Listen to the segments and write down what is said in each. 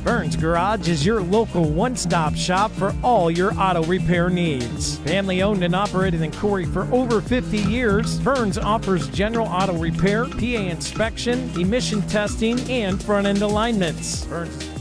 Burns Garage is your local one-stop shop for all your auto repair needs. Family owned and operated in Corry for over 50 years, Burns offers general auto repair, Piaa inspection, emission testing, and front-end alignments. Burns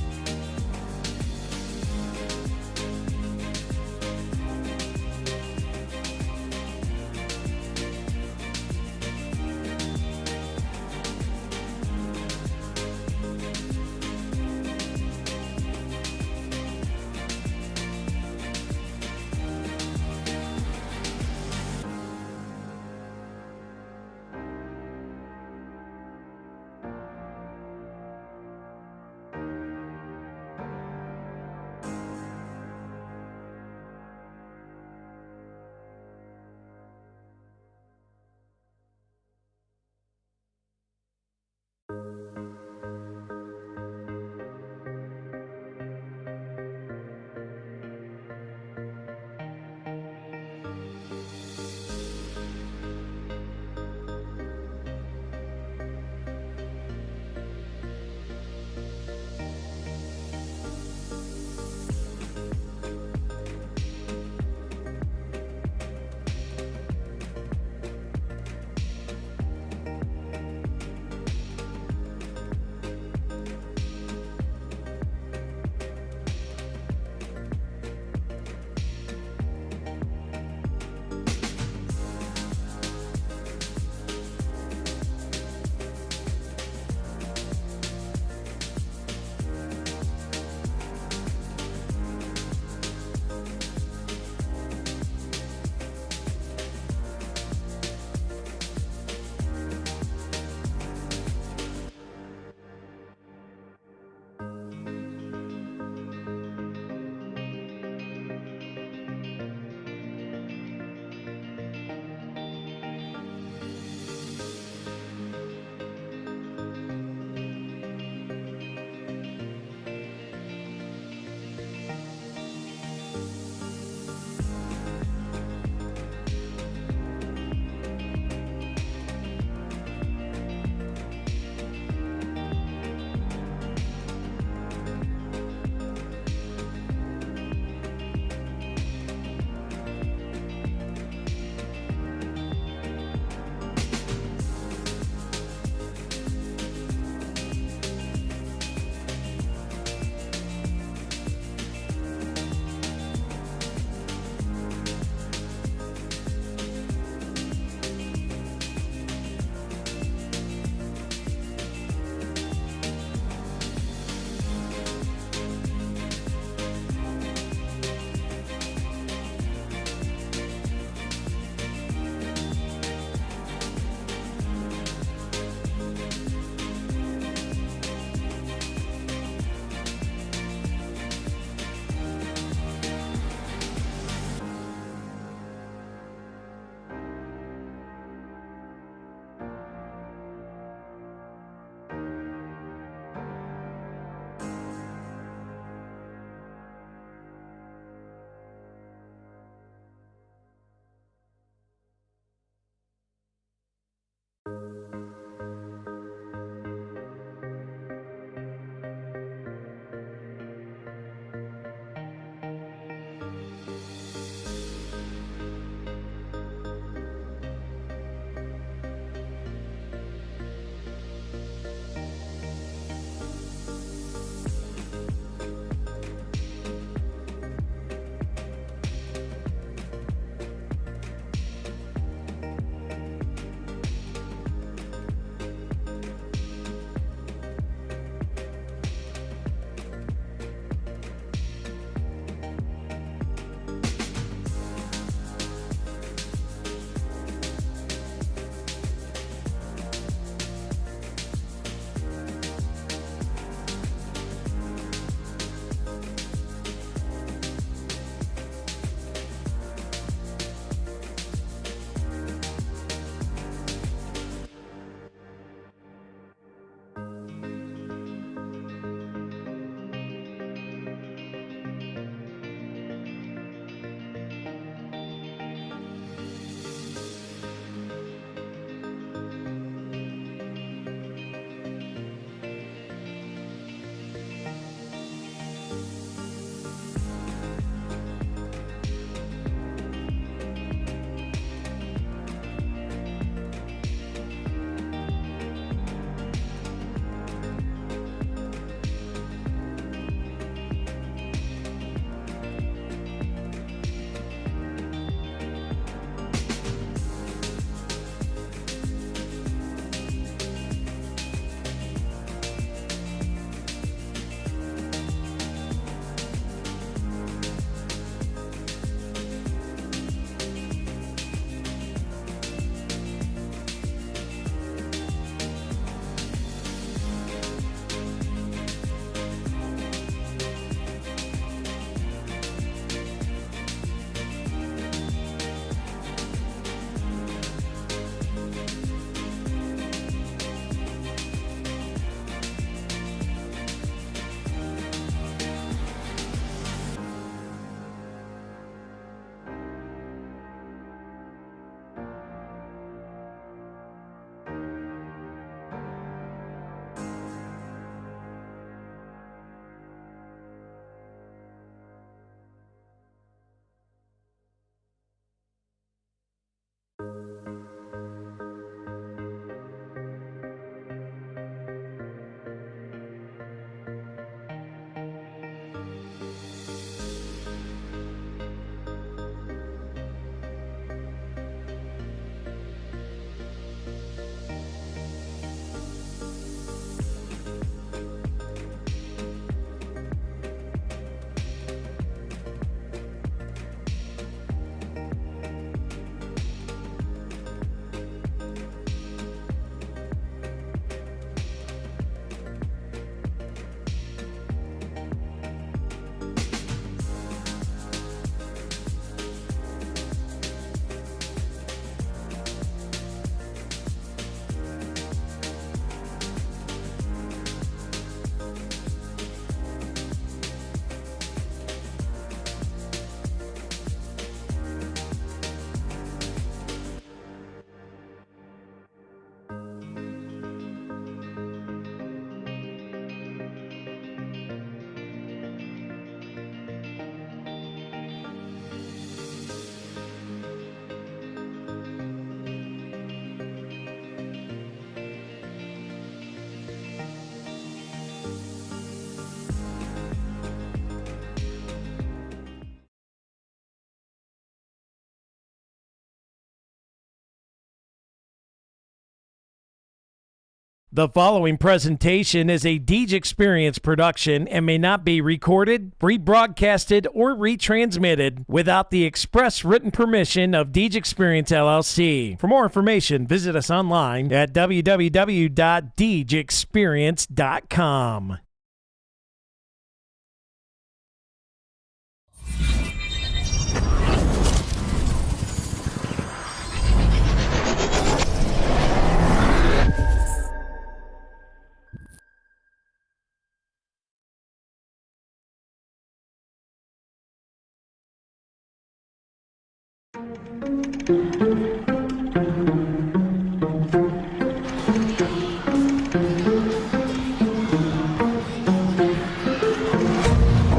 The following presentation is a Deej Experience production and may not be recorded, rebroadcasted, or retransmitted without the express written permission of Deej Experience LLC. For more information, visit us online at www.deejexperience.com.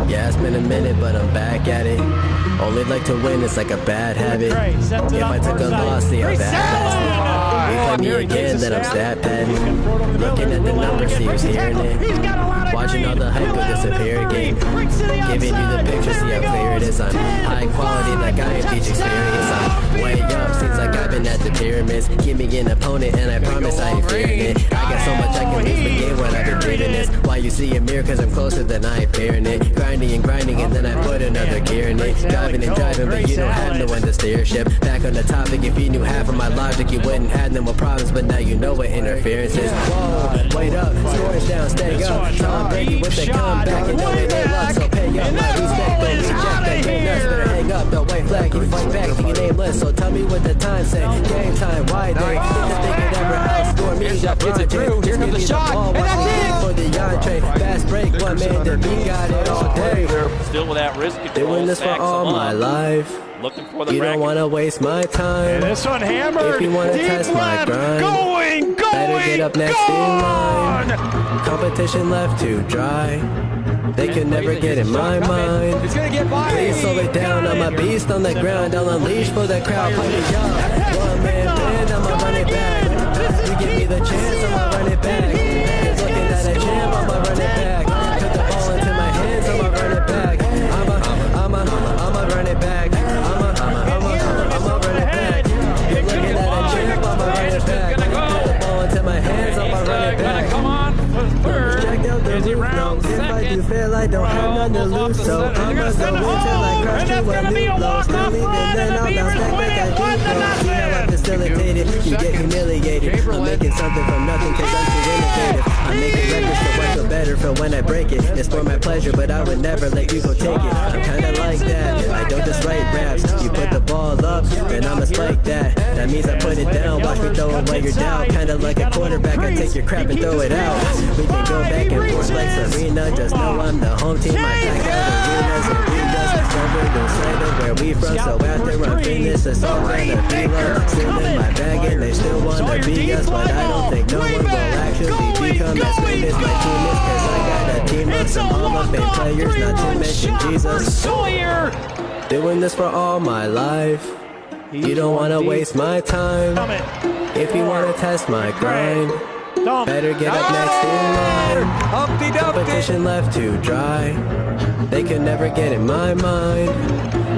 Yeah, it's been a minute, but I'm back at it. Only like to win, it's like a bad habit. If I took a loss, see how bad that's. You play me again, then I'm stat padding. Looking at the numbers, see who's hearing it. Watching all the hype go disappear again. Giving you the picture, see how clear it is. I'm high quality, like I am Deej Experience. I'm way up, seems like I've been at the pyramids. Give me an opponent, and I promise I ain't fearing it. I got so much I can lose, but game when I've been dreaming this. Why you see a mirror, cause I'm closer than I ain't fearing it. Grinding and grinding, and then I put another gear in it. Driving and driving, but you don't have no one to steer ship. Back on the topic, if you knew half of my logic, you wouldn't have no more problems, but now you know what interference is. Whoa, wait up, scores down, stay up. Tom Brady with the comeback, you know it ain't luck, so pay up my respect, don't reject that game nuts, better hang up, the white flag, you fight back to your nameless, so tell me what the time say, game time, why they didn't think it ever outscore me, gets it through, here comes the shot, and that's it! For the entree, fast break, one man to beat, got it all day. Still without risk control. Doing this for all my life. Looking for the You don't want to waste my time. And this one hammered. If you want to Deep test my left. grind, better get up next in line. Competition left to dry. They can never get in my mind. It's gonna get by. Please slow it down. I'm a beast on the ground. I'll unleash for the crowd. Play me up. One man band. I'ma run it back. You give me the chance. I'ma run it back. You're looking at a champ. I'ma run it back. Put the ball into my hands. I'ma run it back. I'ma run it back. I'ma run it back. You're looking at a champ. I'ma run it back. Put the ball into my hands. I'ma run it back. Come on for third. Check out the roof. If I do fail, I don't have none to lose. So I'ma go until I crush you when new blows. Still leaving, then I'll bounce back like I do. See how I facilitate it. You get humiliated. I'm making something from nothing cause I'm too innovative. I'm making records so I feel better for when I break it. It's for my pleasure, but I would never let you go take it. I'm kinda like that. I don't just write raps. You put the ball up, and I'ma spike that. That means I put it down. Watch me throw it while you're down. Kinda like a quarterback. I take your crap and throw it out. We can go back and forth like Serena. Just know I'm the home team. I pack out arenas and arenas. Cover the side of where we from. So after I'm finished, it's all gonna be love. Still in my bag and they still wanna be us, but I don't think no one will actually become as great as my team is. Cause I got a team of some Hall of Fame players, not to mention Jesus. Doing this for all my life. You don't wanna waste my time. If you wanna test my grind, better get up next in line. Competition left to dry. They can never get in my mind.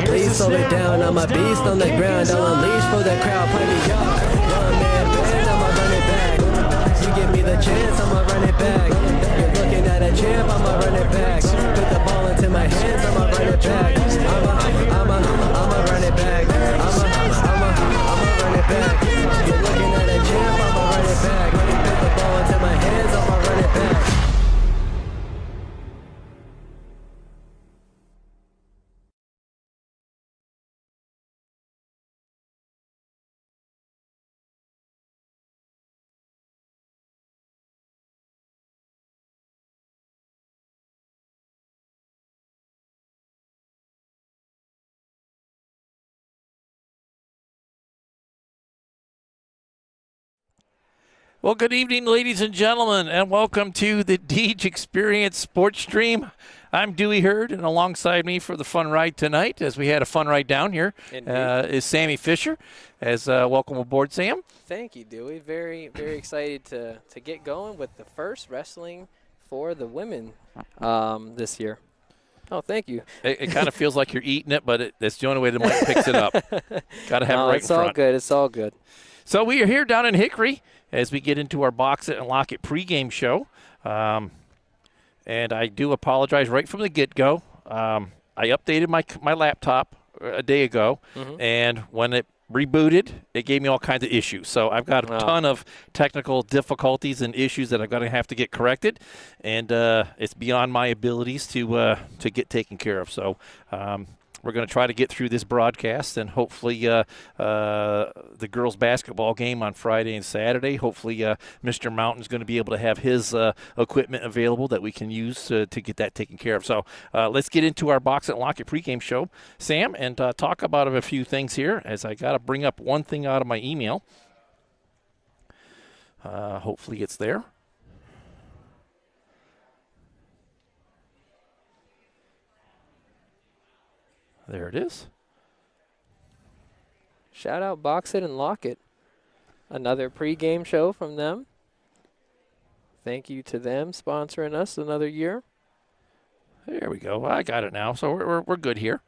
Please slow it down. I'm a beast on the ground. I'll unleash for the crowd. Play me up. One man band. I'ma run it back. You give me the chance. I'ma run it back. You're looking at a champ. I'ma run it back. Put the ball into my hands. I'ma run it back. I'ma run it back. I'ma run it back. You're looking at a champ. I'ma run it back. Put the ball into my hands. I'ma run it back. Well, good evening, ladies and gentlemen, and welcome to the Deej Experience Sports Stream. I'm Dewey Hurd, and alongside me for the fun ride tonight, as we had a fun ride down here, is Sammy Fisher. Welcome aboard, Sam. Thank you, Dewey. Very, very excited to get going with the first wrestling for the women this year. Oh, thank you. It kind of feels like you're eating it, but that's the only way the mic picks it up. Got to have it right in front. It's all good. It's all good. So we are here down in Hickory, as we get into our Box It and Lock It pregame show. And I do apologize right from the get-go. I updated my laptop a day ago, and when it rebooted, it gave me all kinds of issues. So I've got a ton of technical difficulties and issues that I'm going to have to get corrected, and it's beyond my abilities to get taken care of. So we're going to try to get through this broadcast, and hopefully the girls' basketball game on Friday and Saturday, hopefully Mr. Mountain's going to be able to have his equipment available that we can use to get that taken care of. So let's get into our Box It and Lock It pregame show, Sam, and talk about a few things here, as I got to bring up one thing out of my email. Hopefully it's there. There it is. Shout out Box It and Lock It. Another pregame show from them. Thank you to them sponsoring us another year. There we go. I got it now, so we're good here.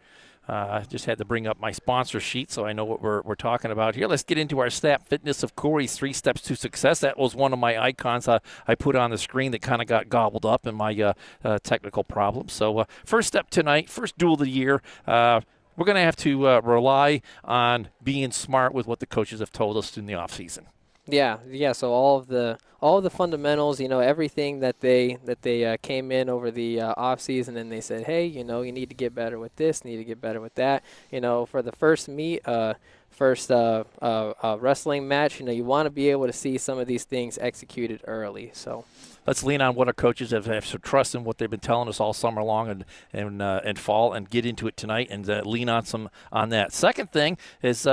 Just had to bring up my sponsor sheet so I know what we're talking about here. Let's get into our Snap Fitness of Corry's 3 Steps to Success. That was one of my icons I put on the screen that kind of got gobbled up in my technical problems. So first step tonight, first duel of the year. We're going to have to rely on being smart with what the coaches have told us in the offseason. Yeah. So all of the fundamentals, everything that they came in over the off season and they said, hey, you need to get better with this, need to get better with that. For the first wrestling match, you want to be able to see some of these things executed early. So let's lean on what our coaches have some trust in what they've been telling us all summer long and fall, and get into it tonight and lean on that. Second thing is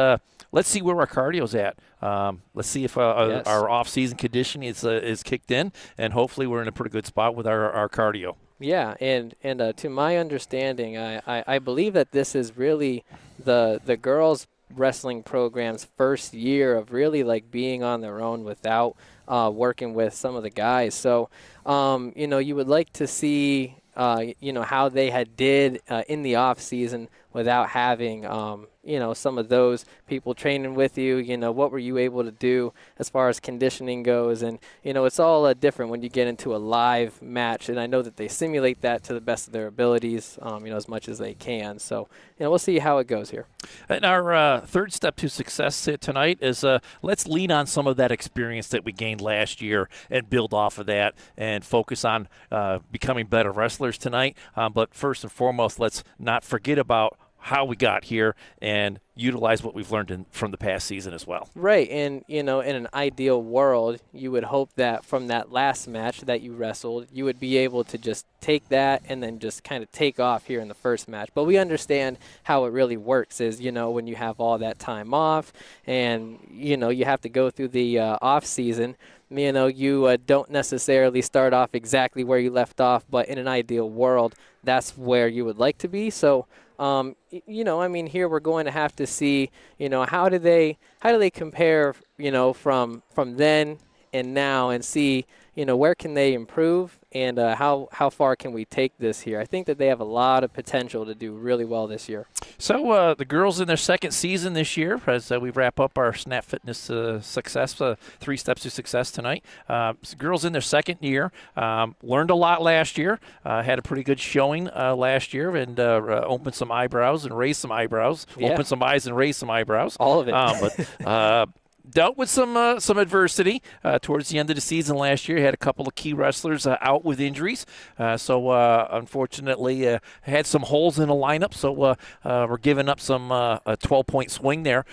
let's see where our cardio's at. Let's see if our off-season conditioning is kicked in, and hopefully we're in a pretty good spot with our cardio. Yeah, and to my understanding, I believe that this is really the girls' wrestling program's first year of really like being on their own without working with some of the guys. So, you would like to see, how they had did in the off season without having, some of those people training with you. What were you able to do as far as conditioning goes? And, it's all different when you get into a live match. And I know that they simulate that to the best of their abilities, as much as they can. So, we'll see how it goes here. And our third step to success tonight is let's lean on some of that experience that we gained last year and build off of that and focus on becoming better wrestlers tonight. But first and foremost, let's not forget about how we got here and utilize what we've learned from the past season as well. Right, and in an ideal world, you would hope that from that last match that you wrestled, you would be able to just take that and then just kind of take off here in the first match. But we understand how it really works is, when you have all that time off and, you have to go through the off season, you don't necessarily start off exactly where you left off, but in an ideal world, that's where you would like to be. So, here we're going to have to see, how do they compare, from then and now, and see, where can they improve and how far can we take this here? I think that they have a lot of potential to do really well this year. So the girls in their second season this year, as we wrap up our Snap Fitness success, 3 Steps to Success tonight. Girls in their second year learned a lot last year, had a pretty good showing last year, and opened some eyebrows and raised some eyebrows, opened some eyes and raised some eyebrows. All of it. But dealt with some adversity towards the end of the season last year. Had a couple of key wrestlers out with injuries, so unfortunately had some holes in the lineup. So we're giving up some a 12-point swing there.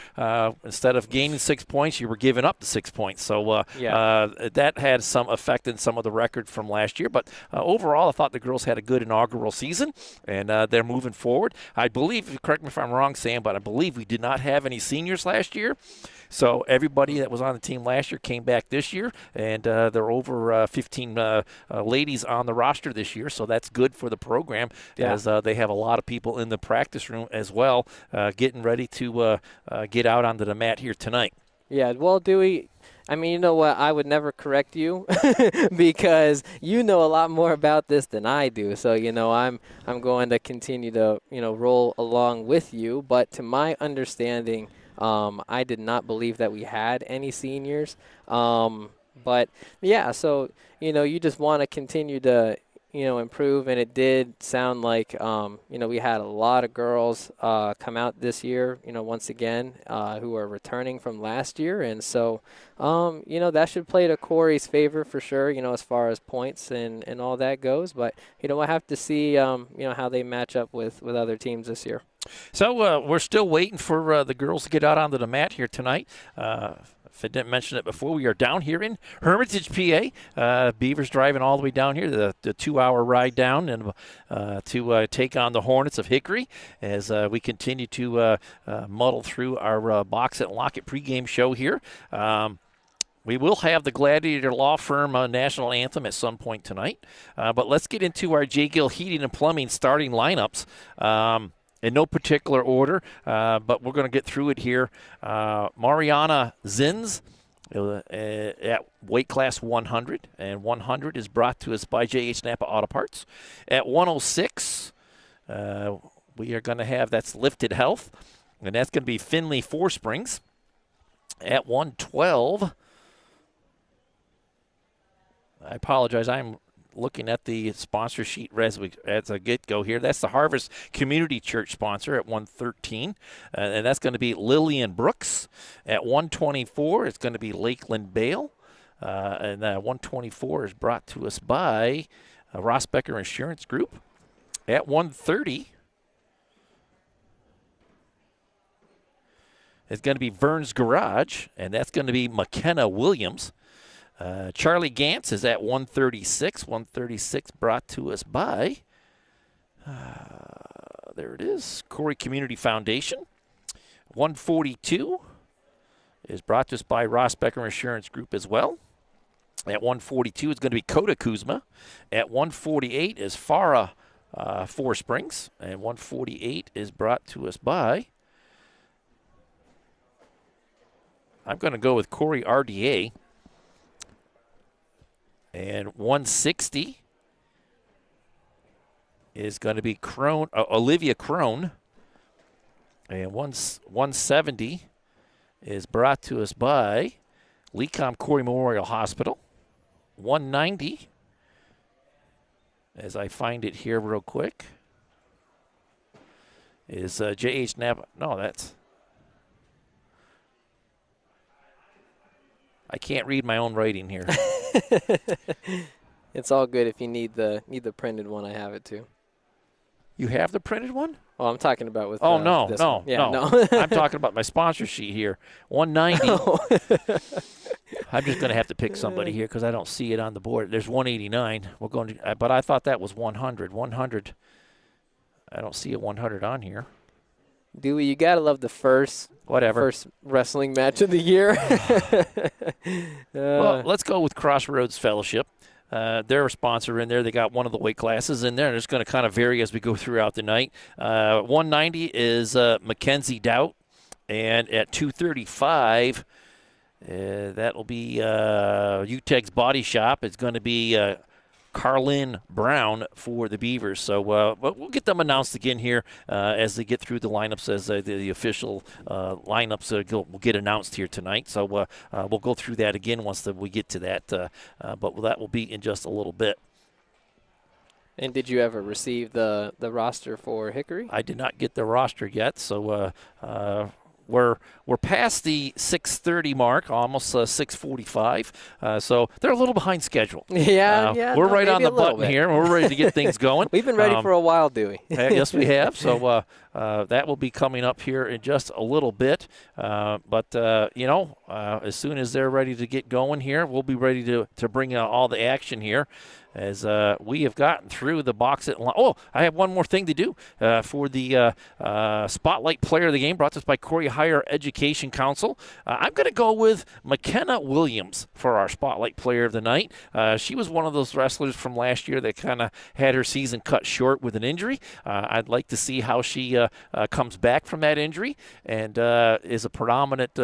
Instead of gaining 6 points, you were giving up the 6 points. So that had some effect in some of the record from last year. But overall, I thought the girls had a good inaugural season, and they're moving forward. I believe, correct me if I'm wrong, Sam, but I believe we did not have any seniors last year. So everybody that was on the team last year came back this year, and there are over 15 ladies on the roster this year. So that's good for the program, as they have a lot of people in the practice room as well, getting ready to get out onto the mat here tonight. Yeah, well, Dewey, you know what? I would never correct you because you know a lot more about this than I do. So, I'm going to continue to, roll along with you. But to my understanding, I did not believe that we had any seniors. But, yeah, so, you just want to continue to, improve. And it did sound like, we had a lot of girls come out this year, once again, who are returning from last year. And so, that should play to Corry's favor for sure, as far as points and all that goes. But, we'll have to see, how they match up with other teams this year. So we're still waiting for the girls to get out onto the mat here tonight. If I didn't mention it before, we are down here in Hermitage, PA. Beavers driving all the way down here, the 2-hour ride down, and to take on the Hornets of Hickory as we continue to muddle through our Box It and Lock It pregame show here. We will have the Gladiator Law Firm national anthem at some point tonight. But let's get into our J. Gill Heating and Plumbing starting lineups. In no particular order, but we're going to get through it here. Mariana Zins at weight class 100, and 100 is brought to us by J.H. Napa Auto Parts. At 106, we are going to have, that's Lifted Health, and that's going to be Finley Four Springs. At 112, I apologize, I'm looking at the sponsor sheet as a get-go here. That's the Harvest Community Church sponsor at 113, and that's going to be Lillian Brooks. At 124, it's going to be Lakeland Bale, and 124 is brought to us by Rossbecker Insurance Group. At 130, it's going to be Vern's Garage, and that's going to be McKenna Williams. Charlie Gantz is at 136. 136 brought to us by, there it is, Corry Community Foundation. 142 is brought to us by Rossbecker Insurance Group as well. At 142 is going to be Coda Kuzma. At 148 is Farah Four Springs. And 148 is brought to us by, I'm going to go with Corry RDA. And 160 is going to be Olivia Crone. And 170 is brought to us by Lecom Corry Memorial Hospital. 190, as I find it here real quick, is J.H. Napa. No, that's... I can't read my own writing here. It's all good if you need the printed one. I have it too. You have the printed one? Well, I'm talking about with. No. Yeah, no. I'm talking about my sponsor sheet here. 190. Oh. I'm just going to have to pick somebody here because I don't see it on the board. There's 189. We're going to, but I thought that was 100. 100. I don't see a 100 on here. Dewey, you gotta love the first wrestling match of the year. Well, let's go with Crossroads Fellowship. They're a sponsor in there. They got one of the weight classes in there, and it's going to kind of vary as we go throughout the night. 190 is Mackenzie Doubt, and at 235, that will be UTEG's Body Shop. It's going to be Carlin Brown for the Beavers. So but we'll get them announced again here as they get through the lineups, as the official lineups will get announced here tonight. So we'll go through that again once we get to that, but that will be in just a little bit. And did you ever receive the roster for Hickory? I did not get the roster yet, so we're past the 6:30 mark, almost 6:45. So they're a little behind schedule. We're right on the button here. We're ready to get things going. We've been ready for a while, Dewey. Yes, we have. So that will be coming up here in just a little bit. But as soon as they're ready to get going here, we'll be ready to bring all the action here. As we have gotten through the box at line. Oh, I have one more thing to do for the Spotlight Player of the Game, brought to us by Corry Higher Education Council. I'm going to go with McKenna Williams for our Spotlight Player of the Night. She was one of those wrestlers from last year that kind of had her season cut short with an injury. I'd like to see how she comes back from that injury and is a predominant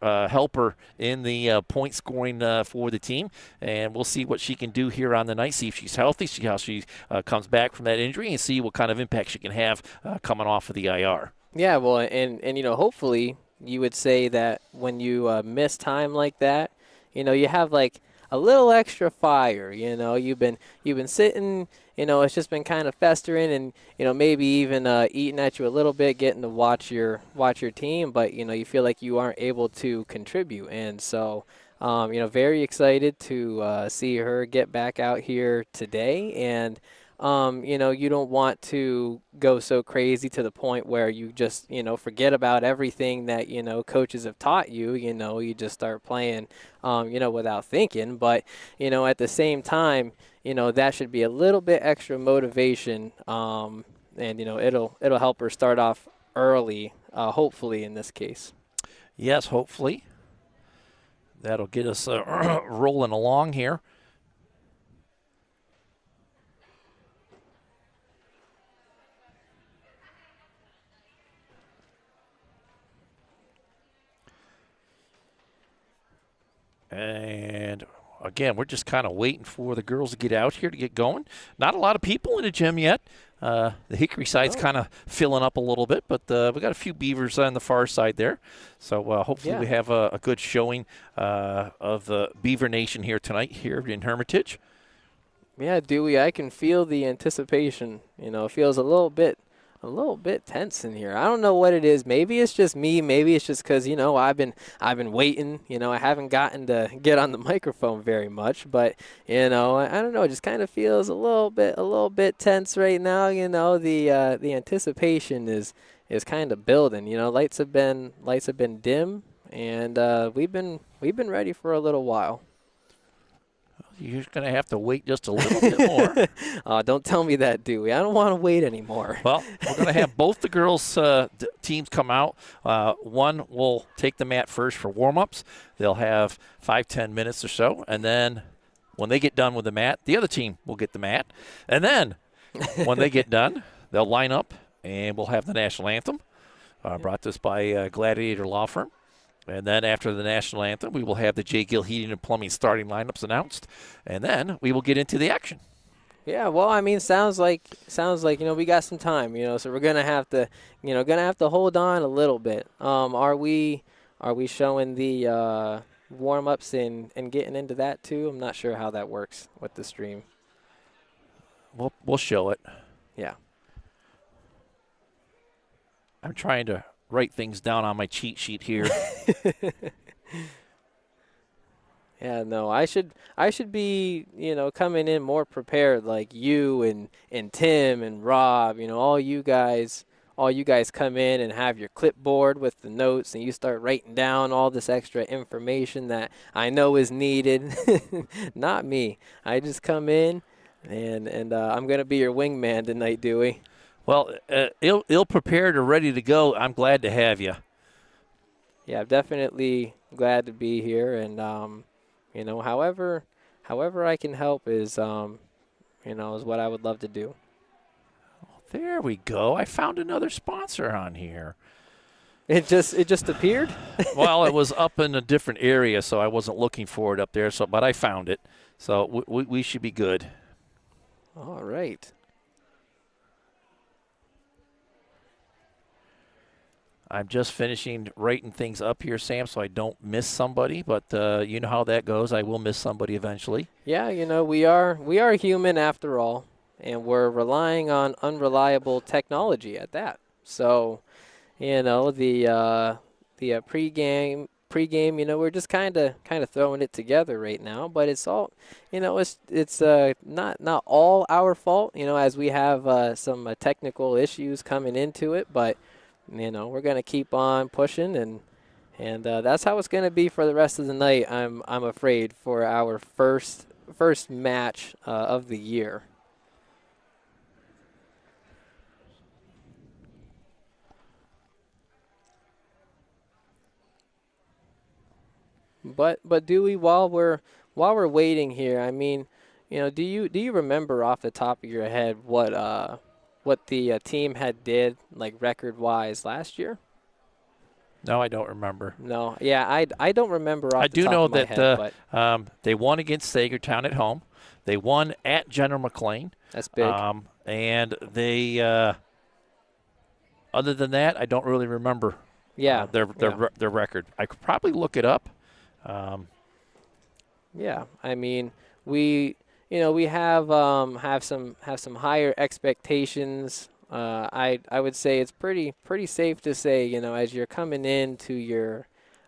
helper in the point scoring for the team. And we'll see what she can do here on the night. See if she's healthy, see how she comes back from that injury, and see what kind of impact she can have coming off of the IR. Yeah, well, and hopefully you would say that when you miss time like that, you have like a little extra fire. You've been sitting. It's just been kind of festering, and maybe even eating at you a little bit, getting to watch your team, but you feel like you aren't able to contribute, and so. Very excited to see her get back out here today. And, you don't want to go so crazy to the point where you just, forget about everything that, coaches have taught you. You just start playing, without thinking. But, at the same time, that should be a little bit extra motivation. And, it'll help her start off early, hopefully in this case. Yes, hopefully. That'll get us rolling along here. And again, we're just kind of waiting for the girls to get out here to get going. Not a lot of people in the gym yet. The Hickory side's kind of filling up a little bit, but we got a few Beavers on the far side there. So hopefully we have a good showing of the Beaver Nation here tonight here in Hermitage. Yeah, Dewey, I can feel the anticipation. It feels a little bit tense in here. I don't know what it is. Maybe it's just me. Maybe it's just because I've been waiting. I haven't gotten to get on the microphone very much, but I don't know. It just kind of feels a little bit tense right now. The anticipation is kind of building. Lights have been dim, and we've been ready for a little while. You're going to have to wait just a little bit more. Don't tell me that, Dewey. I don't want to wait anymore. Well, we're going to have both the girls' teams come out. One will take the mat first for warm-ups. They'll have 5-10 minutes or so. And then when they get done with the mat, the other team will get the mat. And then when they get done, they'll line up, and we'll have the national anthem brought to us by Gladiator Law Firm. And then after the national anthem, we will have the J. Gill Heating and Plumbing starting lineups announced, and then we will get into the action. Yeah, well, I mean, sounds like we got some time, so we're gonna have to hold on a little bit. Are we showing the warm ups and getting into that too? I'm not sure how that works with the stream. We'll show it. Yeah. I'm trying to write things down on my cheat sheet here. Yeah, no, I should be, coming in more prepared like you and Tim and Rob, all you guys come in and have your clipboard with the notes and you start writing down all this extra information that I know is needed. Not me. I just come in and I'm going to be your wingman tonight, Dewey. Well, ill prepared or ready to go. I'm glad to have you. Yeah, I'm definitely glad to be here, and however I can help is what I would love to do. There we go. I found another sponsor on here. It just appeared? Well, it was up in a different area, so I wasn't looking for it up there. But I found it, so we should be good. All right. I'm just finishing writing things up here, Sam, so I don't miss somebody. But you know how that goes. I will miss somebody eventually. Yeah, we are human after all, and we're relying on unreliable technology at that. So, the pregame, we're just kind of throwing it together right now. But it's all, it's not all our fault. As we have some technical issues coming into it, but. We're going to keep on pushing, and that's how it's going to be for the rest of the night, I'm afraid, for our first match of the year. But Dewey, while we're waiting here, I mean, do you remember off the top of your head what the team had did, like, record-wise last year? No, I don't remember. No, yeah, I don't remember off the top of my head. I do know that they won against Sagertown at home. They won at General McLean. That's big. And they, other than that, I don't really remember their. Their record. I could probably look it up. Yeah. I mean, we have some higher expectations. I would say it's pretty safe to say, as you're coming into your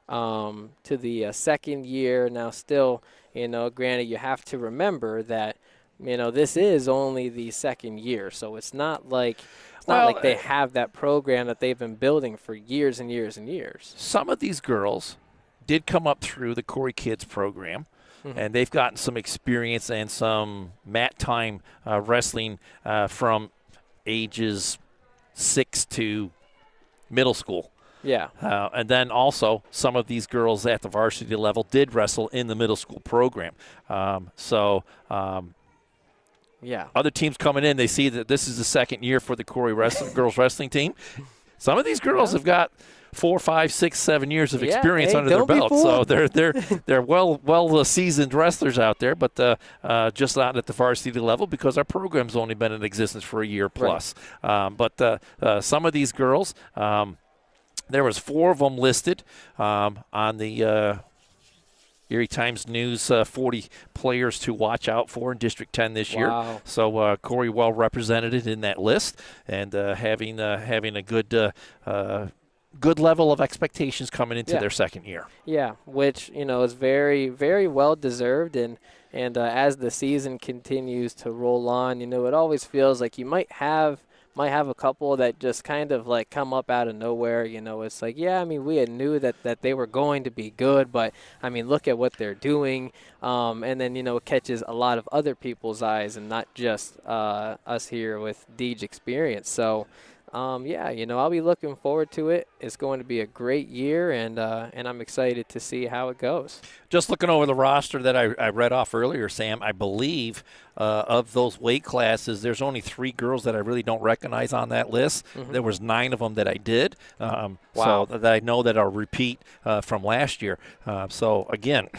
to the second year now, still, granted, you have to remember that this is only the second year, so it's not like they have that program that they've been building for years and years and years. Some of these girls did come up through the Corry Kids program, and they've gotten some experience and some mat time wrestling from ages 6 to middle school. Yeah. And then also some of these girls at the varsity level did wrestle in the middle school program. Yeah. Other teams coming in, they see that this is the second year for the Corry girls wrestling team. Some of these girls have got 4, 5, 6, 7 years of experience under their belt, so they're well seasoned wrestlers out there, but just not at the varsity level because our program's only been in existence for a year plus. Right. But some of these girls, there was 4 of them listed on the Erie Times News 40 players to watch out for in District 10 this year. So Corry well represented in that list, and having a good level of expectations coming into their second year. Yeah, which is very, very well deserved, and as the season continues to roll on, it always feels like you might have a couple that just kind of like come up out of nowhere. It's like, we knew that they were going to be good, but look at what they're doing. And then, it catches a lot of other people's eyes and not just us here with Deej experience. So, I'll be looking forward to it. It's going to be a great year, and I'm excited to see how it goes. Just looking over the roster that I read off earlier, Sam, I believe of those weight classes, there's only 3 girls that I really don't recognize on that list. There was 9 of them that I did. So that I know that are repeat from last year. So, again,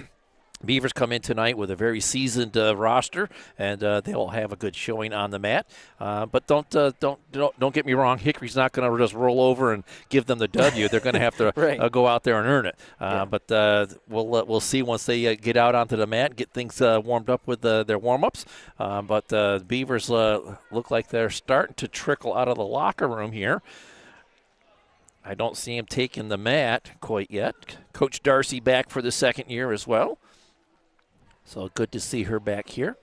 Beavers come in tonight with a very seasoned roster, and they'll have a good showing on the mat. But don't get me wrong. Hickory's not going to just roll over and give them the W. They're going to have to go out there and earn it. But we'll see once they get out onto the mat, get things warmed up with their warm-ups. But the Beavers look like they're starting to trickle out of the locker room here. I don't see him taking the mat quite yet. Coach Darcy back for the second year as well. So good to see her back here.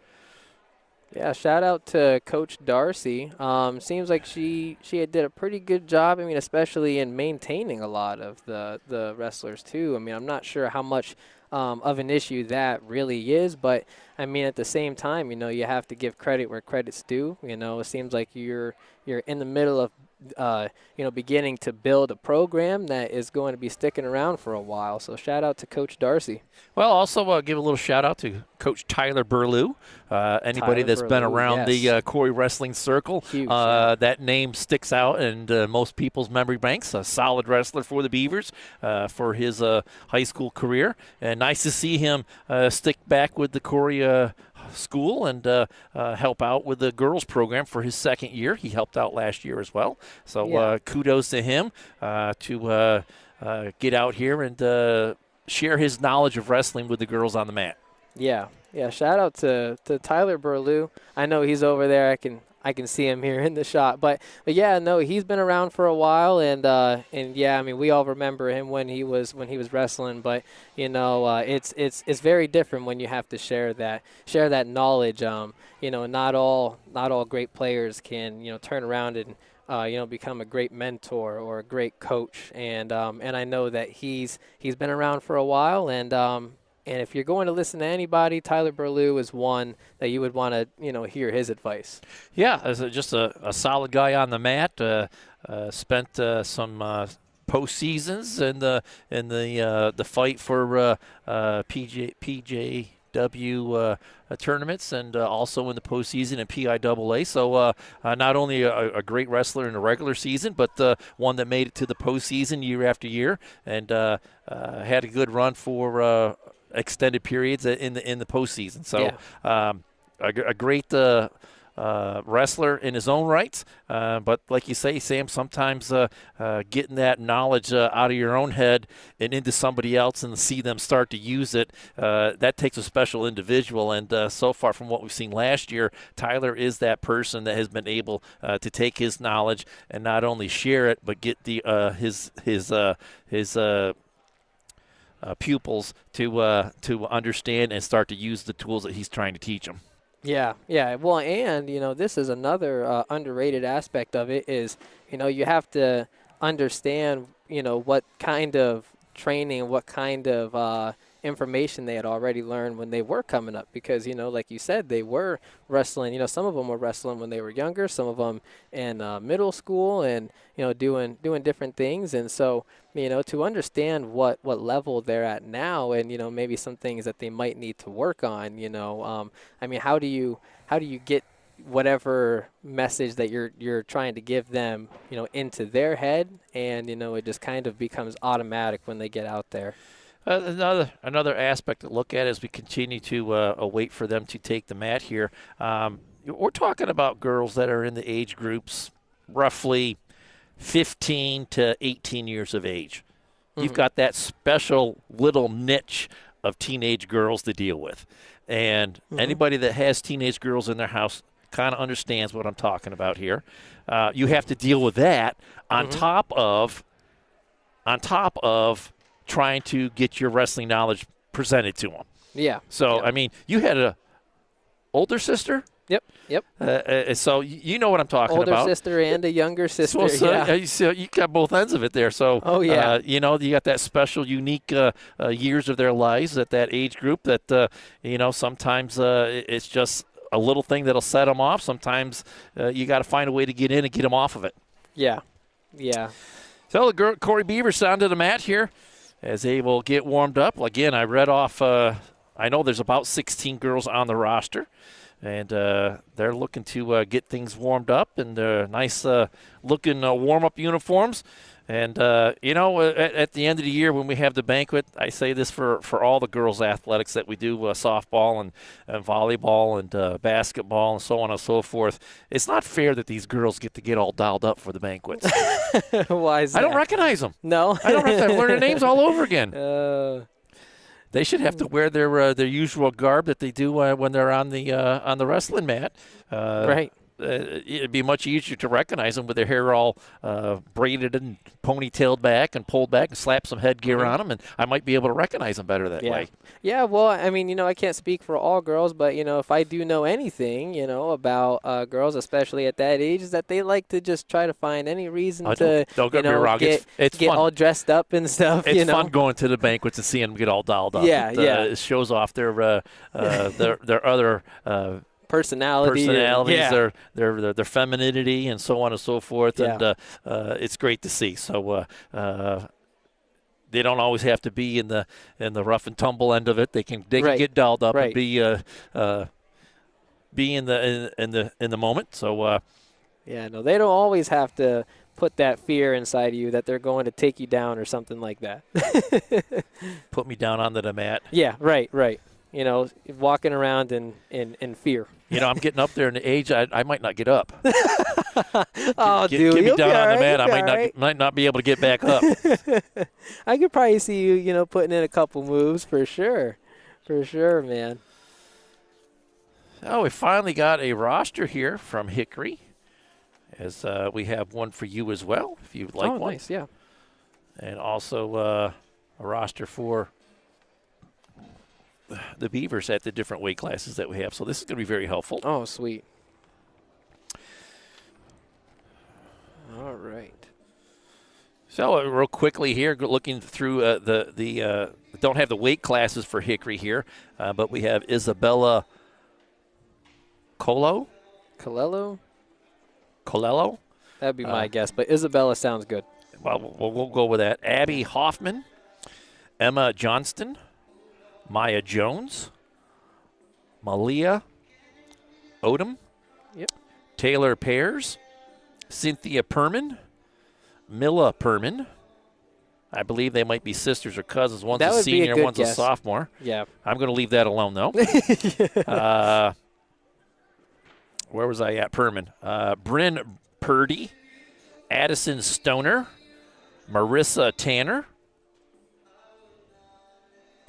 Yeah, shout out to Coach Darcy. Seems like she did a pretty good job, especially in maintaining a lot of the wrestlers too. I'm not sure how much of an issue that really is, but at the same time, you have to give credit where credit's due. It seems like you're in the middle of beginning to build a program that is going to be sticking around for a while. So shout out to Coach Darcy. Well, also give a little shout out to Coach Tyler Burlew. Anybody that's been around the Corry Wrestling Circle, that name sticks out in most people's memory banks. A solid wrestler for the Beavers for his high school career. And nice to see him stick back with the Corry school and help out with the girls program for his second year. He helped out last year as well. So kudos to him to get out here and share his knowledge of wrestling with the girls on the mat. Yeah, shout out to Tyler Burlew. I know he's over there. I can see him here in the shot. But he's been around for a while, and we all remember him when he was wrestling. But it's very different when you have to share that knowledge. Not all great players can turn around and become a great mentor or a great coach. And I know that he's been around for a while, and if you're going to listen to anybody, Tyler Burlew is one that you would want to, hear his advice. Yeah, as just a solid guy on the mat. Spent some postseasons in the fight for PJW tournaments, and also in the postseason in Piaa. So not only a great wrestler in the regular season, but one that made it to the postseason year after year, and had a good run for extended periods in the postseason. So a great wrestler in his own rights. But like you say, Sam, sometimes getting that knowledge out of your own head and into somebody else and see them start to use it, that takes a special individual. And so far from what we've seen last year, Tyler is that person that has been able to take his knowledge and not only share it, but get the his pupils to understand and start to use the tools that he's trying to teach them. Yeah. Well, and, this is another underrated aspect of it is, you have to understand, what kind of training, what kind of information they had already learned when they were coming up because, like you said, they were wrestling. Some of them were wrestling when they were younger, some of them in middle school and, doing different things. And so, to understand what level they're at now and, maybe some things that they might need to work on, how do you get whatever message that you're trying to give them, into their head and, it just kind of becomes automatic when they get out there. Another aspect to look at as we continue to wait for them to take the mat here. We're talking about girls that are in the age groups roughly 15 to 18 years of age. Mm-hmm. You've got that special little niche of teenage girls to deal with. And anybody that has teenage girls in their house kind of understands what I'm talking about here. You have to deal with that on top of trying to get your wrestling knowledge presented to them. Yeah. So, you had a older sister? Yep. So you know what I'm talking about. Older sister and a younger sister. So you got both ends of it there. So, you got that special, unique years of their lives at that age group that, sometimes it's just a little thing that'll set them off. Sometimes you got to find a way to get in and get them off of it. Yeah. So the Corry Beavers onto the mat here as they will get warmed up. Again, I read off, I know there's about 16 girls on the roster. And they're looking to get things warmed up and nice looking warm-up uniforms. And, at the end of the year when we have the banquet, I say this for all the girls' athletics that we do, softball and volleyball and basketball and so on and so forth. It's not fair that these girls get to get all dialed up for the banquets. Why is that? I don't recognize them. No. I don't have to learn their names all over again. They should have to wear their usual garb that they do when they're on the wrestling mat. Right. It'd be much easier to recognize them with their hair all braided and ponytailed back and pulled back and slap some headgear on them, and I might be able to recognize them better that way. Yeah, well, I can't speak for all girls, but, if I do know anything, about girls, especially at that age, is that they like to just try to find any reason to, don't get me wrong. It's get fun. all dressed up and stuff. It's fun going to the banquets and seeing them get all dialed up. It shows off their other personalities, their femininity, and so on and so forth. And it's great to see. So they don't always have to be in the rough and tumble end of it. They can get dialed up and be in the moment. So they don't always have to put that fear inside of you that they're going to take you down or something like that. Put me down onto the mat. Yeah, right. Walking around in fear. I'm getting up there in the age, I might not get up. Dude, get me down on the mat. I might not be able to get back up. I could probably see you, putting in a couple moves for sure. For sure, man. Oh, we finally got a roster here from Hickory, as we have one for you as well, if you'd like one. Nice, yeah. And also a roster for the Beavers at the different weight classes that we have. So this is going to be very helpful. Oh, sweet. All right. So real quickly here, looking through the don't have the weight classes for Hickory here, but we have Isabella Colello. That'd be my guess, but Isabella sounds good. Well, we'll go with that. Abby Hoffman, Emma Johnston, Maya Jones, Malia Odom, Taylor Pears, Cynthia Perman, Milla Perman. I believe they might be sisters or cousins. One's a senior, one's a sophomore. Yeah. I'm going to leave that alone, though. where was I at? Perman. Bryn Purdy, Addison Stoner, Marissa Tanner,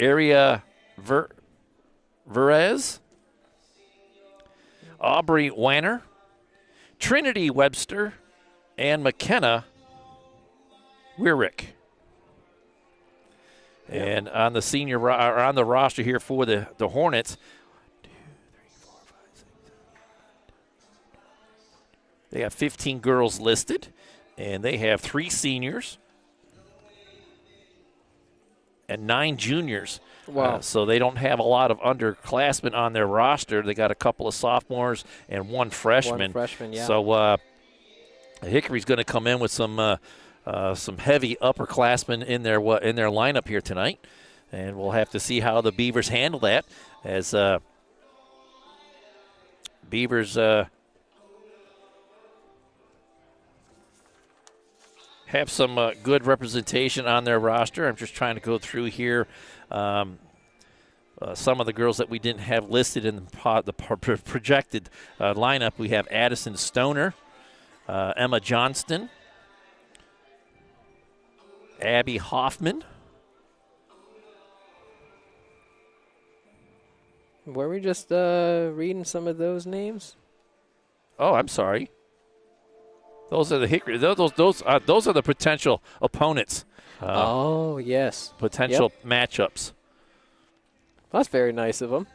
Aria Verez, Aubrey Wanner, Trinity Webster, and McKenna Weirick. And on the on the roster here for the Hornets, they have 15 girls listed, and they have 3 seniors and 9 juniors. Wow. So they don't have a lot of underclassmen on their roster. They got a couple of sophomores and 1 freshman. 1 freshman, yeah. So Hickory's going to come in with some heavy upperclassmen in their lineup here tonight, and we'll have to see how the Beavers handle that, as Beavers have some good representation on their roster. I'm just trying to go through here some of the girls that we didn't have listed in the projected lineup. We have Addison Stoner, Emma Johnston, Abby Hoffman. Were we just reading some of those names? Oh, I'm sorry. Those are the Hickory. Those are the potential opponents. Oh, yes. Potential matchups. That's very nice of them.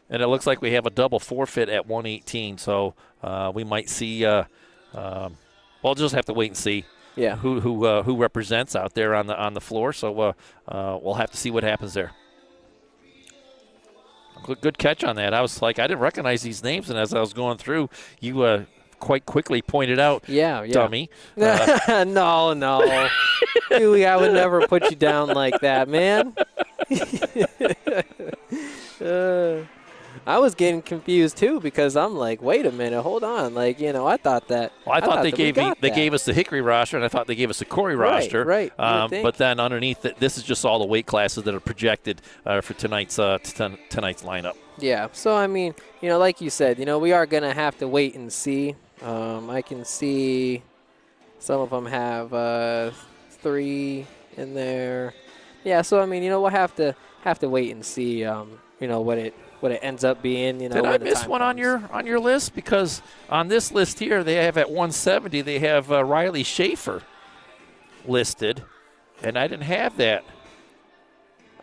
And it looks like we have a double forfeit at 118, so we might see. We'll just have to wait and see. Yeah. Who represents out there on the floor? So we'll have to see what happens there. Good catch on that. I was like, I didn't recognize these names, and as I was going through, you quite quickly pointed out, dummy. No. Dewey, I would never put you down like that, man. I was getting confused too, because I'm like, wait a minute, hold on. Like, I thought that. Well, I thought they gave us the Hickory roster, and I thought they gave us the Corry roster. Right. But then underneath it, this is just all the weight classes that are projected for tonight's lineup. Yeah. So I mean, like you said, we are gonna have to wait and see. I can see some of them have 3 in there. Yeah. So I mean, we'll have to wait and see. What it ends up being. Did I miss one on your list? Because on this list here, they have at 170, they have Riley Schaefer listed, and I didn't have that.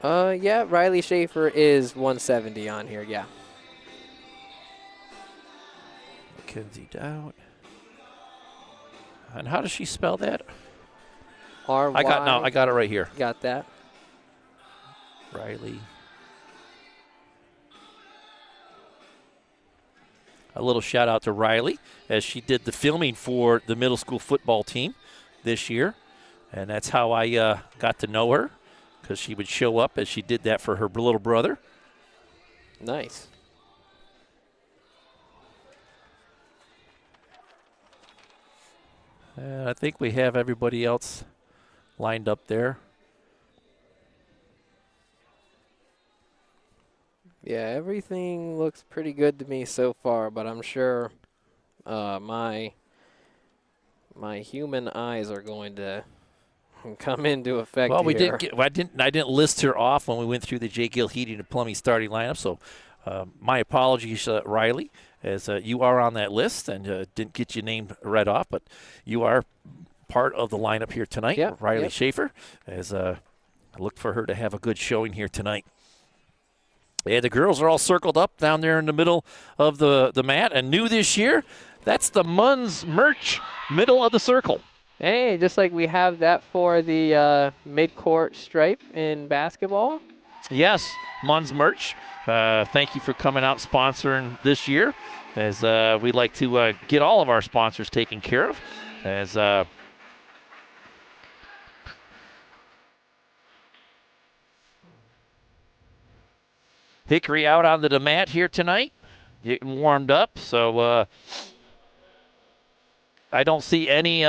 Yeah, Riley Schaefer is 170 on here. Yeah. Mackenzie Dowd. And how does she spell that? R-Y. I got it right here. Got that. Riley. A little shout out to Riley, as she did the filming for the middle school football team this year. And that's how I got to know her, because she would show up as she did that for her little brother. Nice. I think we have everybody else lined up there. Yeah, everything looks pretty good to me so far, but I'm sure my human eyes are going to come into effect. Well, here. I didn't list her off when we went through the J. Gill Heating and Plumbing starting lineup. So my apologies, Riley, as you are on that list and didn't get your name read off, but you are part of the lineup here tonight. Yep, Riley Schaefer, as I look for her to have a good showing here tonight. Yeah, the girls are all circled up down there in the middle of the mat. And new this year, that's the Munns merch, middle of the circle. Hey, just like we have that for the mid-court stripe in basketball. Yes, Munns merch. Thank you for coming out sponsoring this year, as we'd like to get all of our sponsors taken care of. As Hickory out onto the mat here tonight, getting warmed up. So I don't see any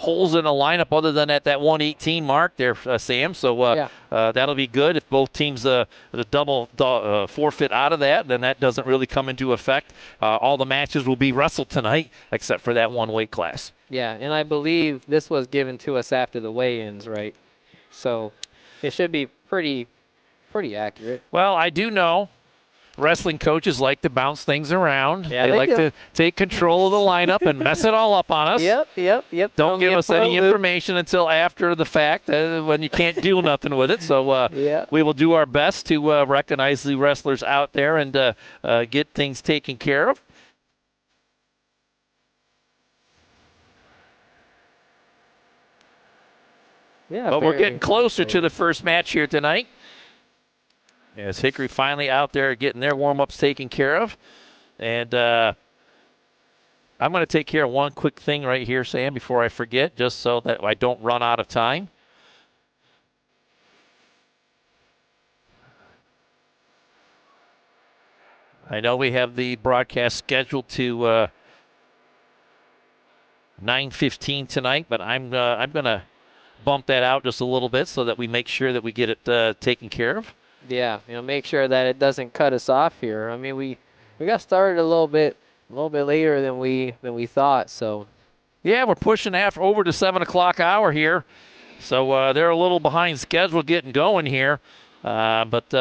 holes in the lineup other than at that 118 mark there, Sam. So that'll be good. If both teams the double forfeit out of that, then that doesn't really come into effect. All the matches will be wrestled tonight except for that one weight class. Yeah, and I believe this was given to us after the weigh-ins, right? So it should be pretty accurate. Well, I do know wrestling coaches like to bounce things around. Yeah, they like to take control of the lineup and mess it all up on us. Yep. Don't give us any information until after the fact when you can't do nothing with it. So we will do our best to recognize the wrestlers out there and get things taken care of. Yeah, but we're getting closer to the first match here tonight. As Hickory finally out there getting their warm-ups taken care of. And I'm going to take care of one quick thing right here, Sam, before I forget, just so that I don't run out of time. I know we have the broadcast scheduled to 9:15 tonight, but I'm going to bump that out just a little bit so that we make sure that we get it taken care of. Yeah, make sure that it doesn't cut us off here. I mean, we got started a little bit later than we thought. So, yeah, we're pushing over the 7 o'clock hour here, so they're a little behind schedule getting going here. But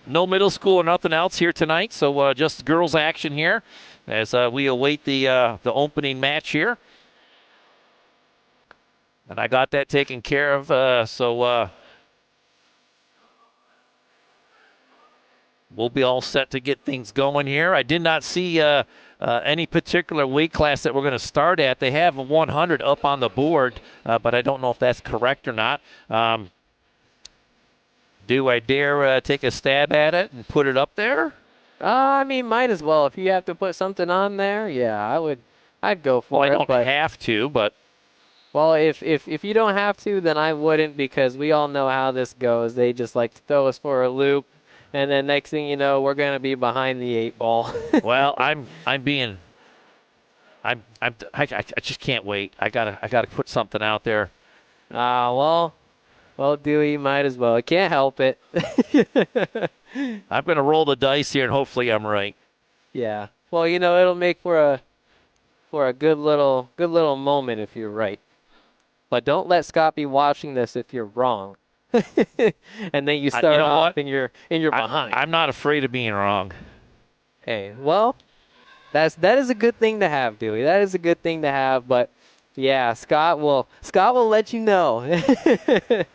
no middle school or nothing else here tonight, so just girls action here as we await the opening match here. And I got that taken care of, so we'll be all set to get things going here. I did not see any particular weight class that we're going to start at. They have a 100 up on the board, but I don't know if that's correct or not. Do I dare take a stab at it and put it up there? I mean, might as well. If you have to put something on there, yeah, I'd go for it. Well, I don't have to, but... Well, if you don't have to, then I wouldn't, because we all know how this goes. They just like to throw us for a loop, and then next thing you know, we're gonna be behind the 8 ball. Well, I just can't wait. I gotta put something out there. Well, Dewey, might as well. I can't help it. I'm gonna roll the dice here, and hopefully I'm right. Yeah. Well, it'll make for a good little moment if you're right. But don't let Scott be watching this if you're wrong. And then you start off and you're behind. I'm not afraid of being wrong. Hey, well, that is a good thing to have, Dewey. That is a good thing to have, but yeah, Scott will let you know. I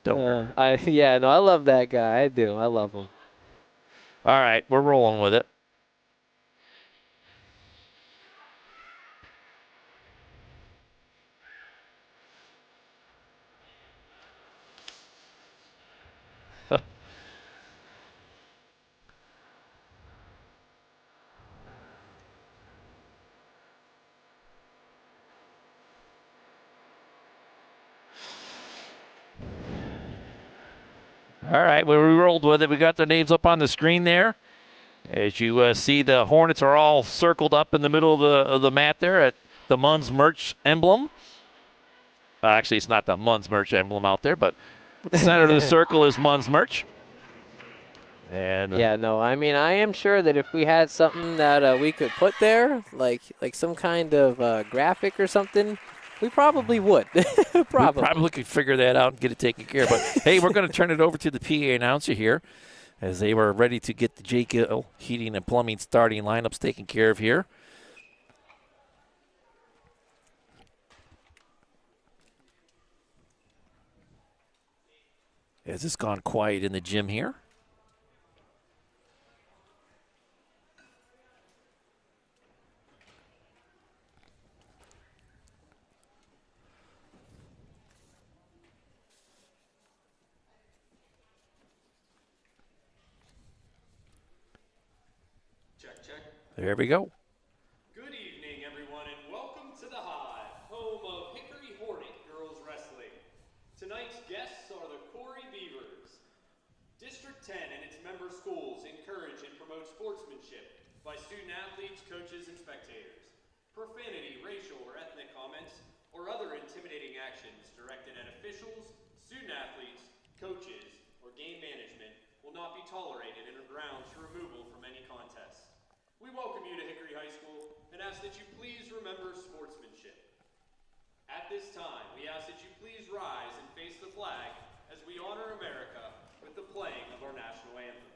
love that guy. I do. I love him. All right, we're rolling with it. All right, we rolled with it. We got the names up on the screen there. As you see, the Hornets are all circled up in the middle of the mat there at the Munns merch emblem. Actually, it's not the Munns merch emblem out there, but the center of the circle is Munns merch. And yeah, no, I mean, I am sure that if we had something that we could put there, like some kind of graphic or something, we probably would. We probably could figure that out and get it taken care of. But, hey, we're going to turn it over to the PA announcer here as they were ready to get the J. Gill Heating and Plumbing starting lineups taken care of here. Has this gone quiet in the gym here? There we go. Good evening, everyone, and welcome to the Hive, home of Hickory Hornet Girls Wrestling. Tonight's guests are the Corry Beavers. District 10 and its member schools encourage and promote sportsmanship by student athletes, coaches, and spectators. Profanity, racial, or ethnic comments, or other intimidating actions directed at officials, student-athletes, coaches, or game management will not be tolerated and are grounds for removal from any contest. We welcome you to Hickory High School and ask that you please remember sportsmanship. At this time, we ask that you please rise and face the flag as we honor America with the playing of our national anthem.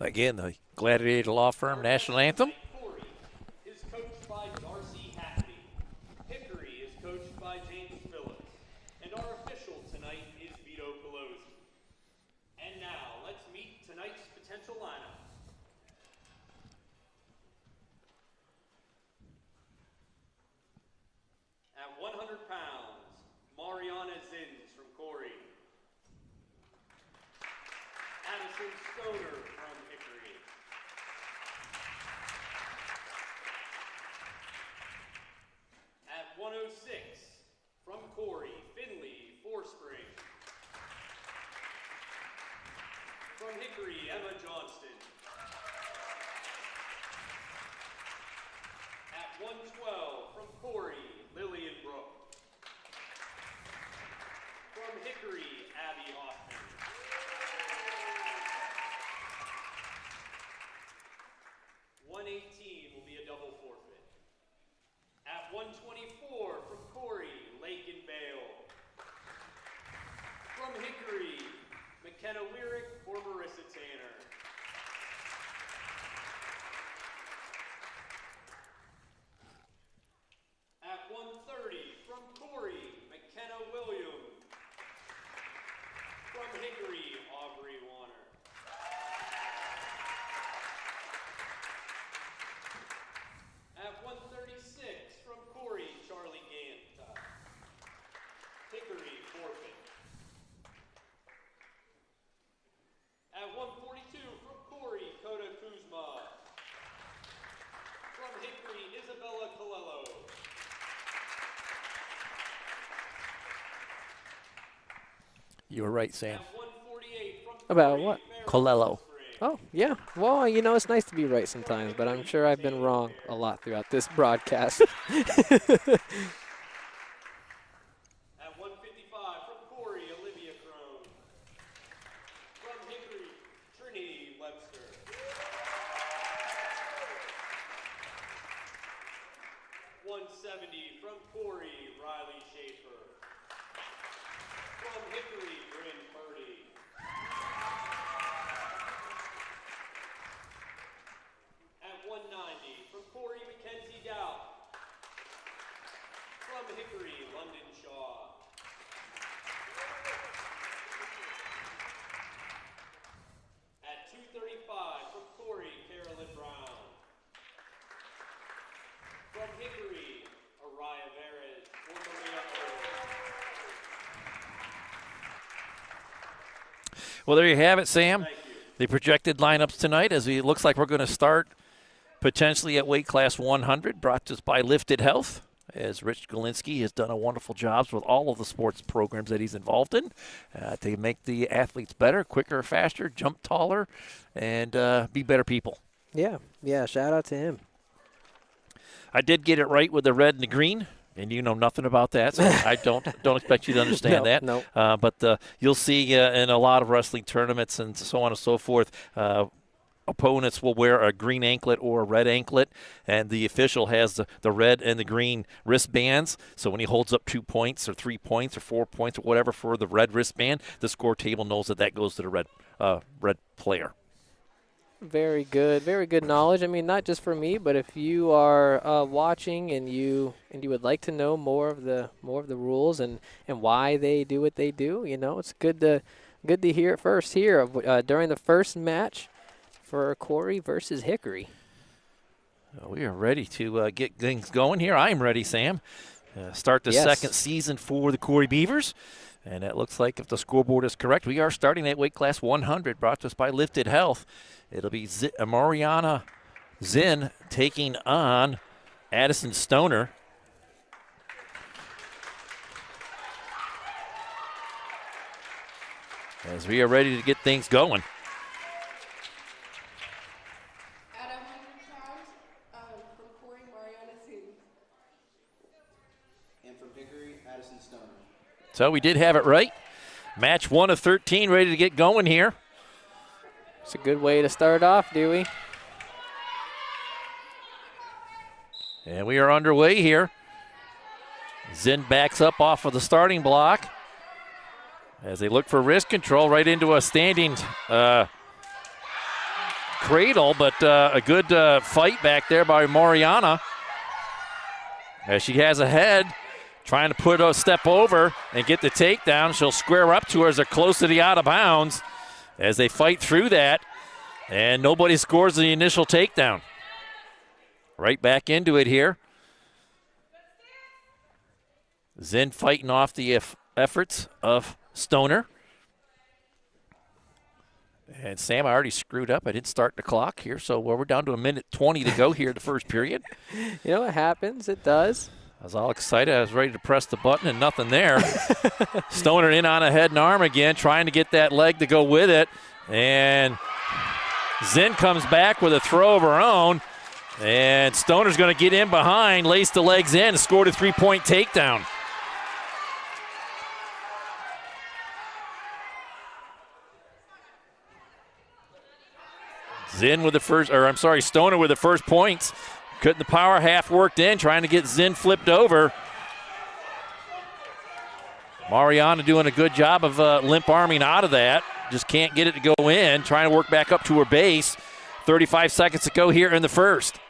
Again, the Gladiator Law Firm national anthem. Corry is coached by Darcy Hackney. Hickory is coached by James Phillips. And our official tonight is Vito Pelosi. And now, let's meet tonight's potential lineup. At 100 pounds, Mariana Zins from Corry. Addison Stoner from Hickory. At 106, from Corry, Finley Forspring. From Hickory, Emma Johnston. At 112, from Corry, Lillian Brook. From Hickory, Abby Hoffman. 118 will be a double forfeit. At 124 from Corry, Lake and Bale. From Hickory, McKenna Weirick or Marissa Tanner. At 130 from Corry, McKenna Williams. From Hickory, Aubrey Warner. At 136, from Corry, Charlie Gant. Hickory, forfeit. At 142, from Corry, Coda Kuzma. From Hickory, Isabella Colello. You were right, Sam. At 148, from About Corry, what? Mary Colello. Oh, yeah. Well, it's nice to be right sometimes, but I'm sure I've been wrong a lot throughout this broadcast. At 155, from Corry, Olivia Crone. From Hickory, Trinity Webster. At 170, from Corry, Riley Schaefer. From Hickory, Bryn Purdy. At 190, from Corry, Mackenzie Dow. From Hickory, London Shaw. At 235, from Corry, Carolyn Brown. From Hickory, Araya Veres or Maria Earl. Well, there you have it, Sam. Thank you. The projected lineups tonight, as it looks like we're going to start potentially at weight class 100, brought to us by Lifted Health. as Rich Galinsky has done a wonderful job with all of the sports programs that he's involved in to make the athletes better, quicker, faster, jump taller, and be better people. Yeah, shout out to him. I did get it right with the red and the green, and you know nothing about that, so I don't expect you to understand that. No. But you'll see in a lot of wrestling tournaments and so on and so forth, opponents will wear a green anklet or a red anklet, and the official has the red and the green wristbands. So when he holds up 2 points or 3 points or 4 points or whatever for the red wristband, the score table knows that goes to the red player. Very good knowledge. I mean, not just for me, but if you are watching and you would like to know more of the rules and why they do what they do, it's good to hear it first here during the first match for Corry versus Hickory. We are ready to get things going here. I'm ready, Sam. Start the second season for the Corry Beavers. And it looks like if the scoreboard is correct, we are starting at weight class 100, brought to us by Lifted Health. It'll be Mariana Zinn taking on Addison Stoner. As we are ready to get things going. At 100 pounds, from Corry, Mariana Zinn. And from Hickory, Addison Stoner. So we did have it right. Match 1 of 13, ready to get going here. It's a good way to start off, Dewey. And we are underway here. Zinn backs up off of the starting block as they look for wrist control right into a standing cradle, but a good fight back there by Mariana. As she has a head, trying to put a step over and get the takedown. She'll square up to her as they're close to the out of bounds as they fight through that, and nobody scores the initial takedown. Right back into it here. Zinn fighting off the efforts of Stoner. And Sam, I already screwed up. I didn't start the clock here, so we're down to 1:20 to go here in the first period. You know what happens? It does. I was all excited. I was ready to press the button and nothing there. Stoner in on a head and arm again, trying to get that leg to go with it. And Zinn comes back with a throw of her own. And Stoner's going to get in behind, lace the legs in, and scored a 3-point takedown. Stoner with the first points. Couldn't the power half worked in, trying to get Zinn flipped over. Mariana doing a good job of limp arming out of that. Just can't get it to go in, trying to work back up to her base. 35 seconds to go here in the first.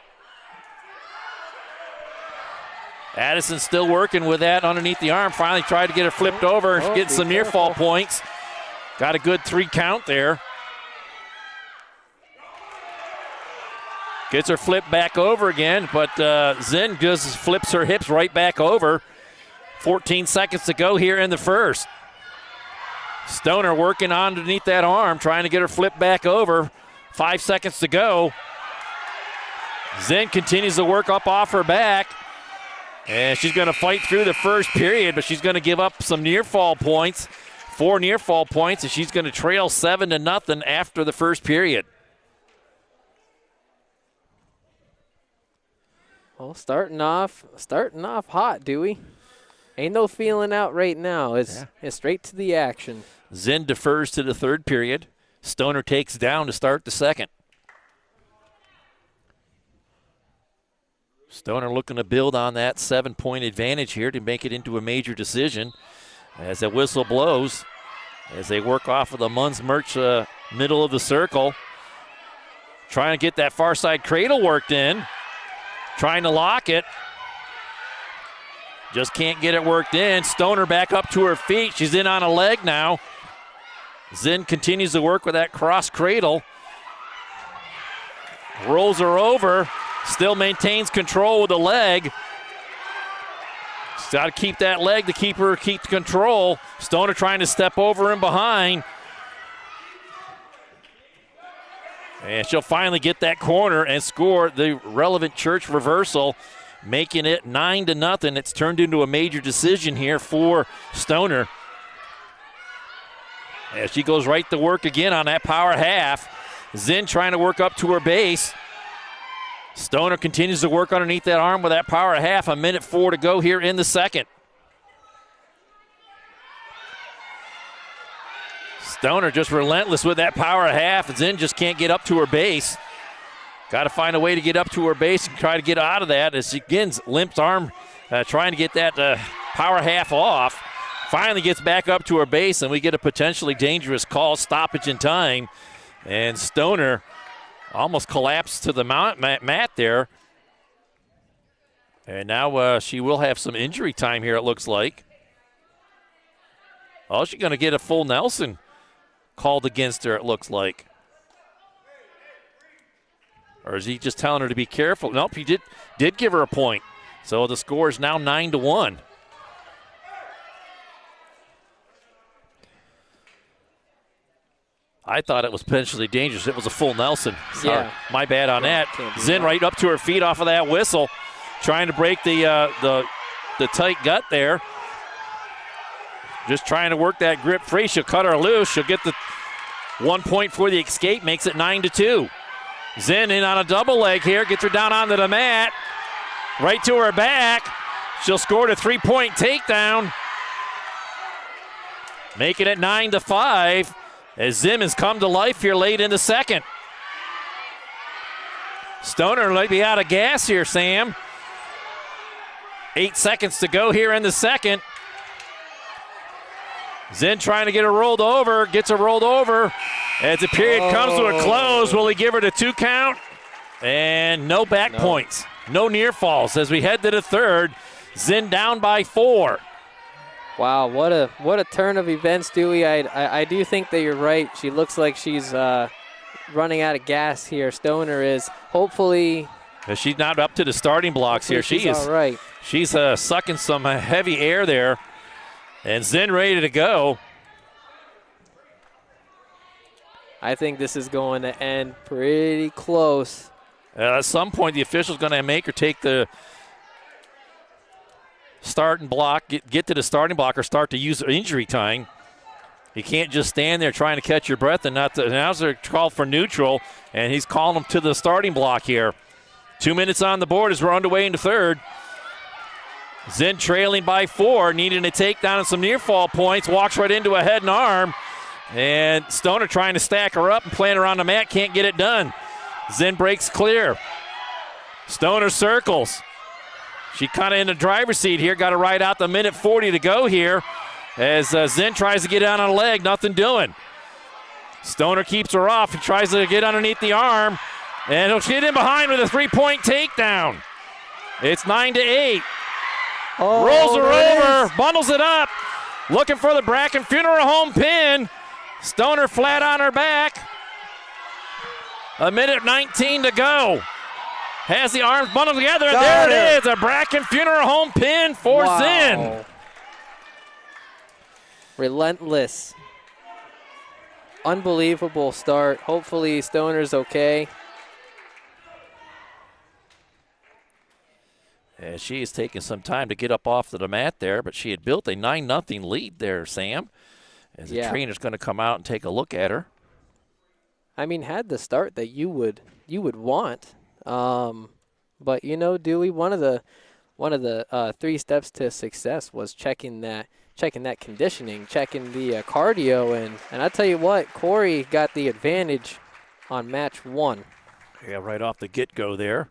Addison still working with that underneath the arm. Finally tried to get her flipped over, getting some near fall points. Got a good 3 count there. Gets her flipped back over again, but Zinn just flips her hips right back over. 14 seconds to go here in the first. Stoner working underneath that arm, trying to get her flipped back over. 5 seconds to go. Zinn continues to work up off her back. And she's going to fight through the first period, but she's going to give up some near fall points. 4 near fall points, and she's going to trail 7-0 after the first period. Well, starting off hot, Dewey. Ain't no feeling out right now. It's straight to the action. Zinn defers to the third period. Stoner takes down to start the second. Stoner looking to build on that 7-point advantage here to make it into a major decision as the whistle blows. As they work off of the Munns Merch middle of the circle. Trying to get that far side cradle worked in. Trying to lock it. Just can't get it worked in. Stoner back up to her feet. She's in on a leg now. Zinn continues to work with that cross cradle. Rolls her over. Still maintains control with the leg. She's got to keep that leg to keep control. Stoner trying to step over and behind. And she'll finally get that corner and score the relevant church reversal. making it 9-0. It's turned into a major decision here for Stoner. As she goes right to work again on that power half. Zinn trying to work up to her base. Stoner continues to work underneath that arm with that power half. 1:04 to go here in the second. Stoner just relentless with that power half. Zinn just can't get up to her base. Got to find a way to get up to her base and try to get out of that as she again limps arm trying to get that power half off. Finally gets back up to her base, and we get a potentially dangerous call, stoppage in time. And Stoner almost collapsed to the mat there. And now she will have some injury time here, it looks like. Oh, she's going to get a full Nelson called against her, it looks like. Or is he just telling her to be careful? Nope, he did give her a point. So the score is now 9-1. I thought it was potentially dangerous. It was a full Nelson. Sorry, yeah. My bad on that. Zinn right up to her feet off of that whistle, trying to break the tight gut there. Just trying to work that grip free. She'll cut her loose. She'll get the 1 point for the escape, makes it 9-2. Zinn in on a double leg here, gets her down onto the mat, right to her back. She'll score the 3-point takedown, making it 9-5. As Zinn has come to life here late in the second. Stoner might be out of gas here, Sam. 8 seconds to go here in the second. Zinn trying to get her rolled over, gets her rolled over. As the period comes to a close, will he give her the 2 count? And no back points, no near falls as we head to the third. Zinn down by 4. Wow, what a turn of events, Dewey. I do think that you're right. She looks like she's running out of gas here. Stoner is. Hopefully. She's not up to the starting blocks here. She is all right. She's sucking some heavy air there. And Zinn ready to go. I think this is going to end pretty close. At some point, the official's going to make her take the starting block, get to the starting block or start to use injury time. You can't just stand there trying to catch your breath and not. Now's their call for neutral, and he's calling them to the starting block here. 2 minutes on the board as we're underway into third. Zinn trailing by 4, needing a takedown and some near fall points. Walks right into a head and arm. And Stoner trying to stack her up and plant her on the mat. Can't get it done. Zinn breaks clear. Stoner circles. She kind of in the driver's seat here. Got to ride out the 1:40 to go here. As Zinn tries to get down on a leg. Nothing doing. Stoner keeps her off and tries to get underneath the arm. And he'll get in behind with a 3-point takedown. It's 9-8. Oh, rolls her over, bundles it up, looking for the Bracken Funeral Home pin. Stoner flat on her back. 1:19 to go. Has the arms bundled together, and there it is, a Bracken Funeral Home pin for Zinn. Relentless. Unbelievable start. Hopefully Stoner's okay. And she is taking some time to get up off the mat there, but she had built a 9-0 lead there, Sam. As the trainer's going to come out and take a look at her. I mean, had the start that you would want. But you know, Dewey, one of the 3 steps to success was checking that conditioning, checking the cardio, and I tell you what, Corry got the advantage on match 1. Yeah, right off the get-go there.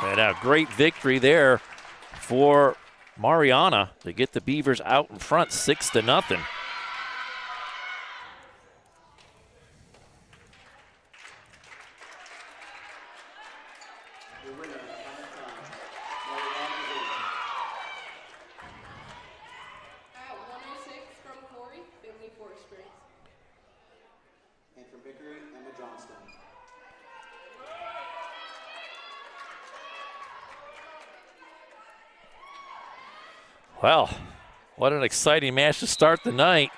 And a great victory there for Mariana to get the Beavers out in front 6-0. Well, what an exciting match to start the night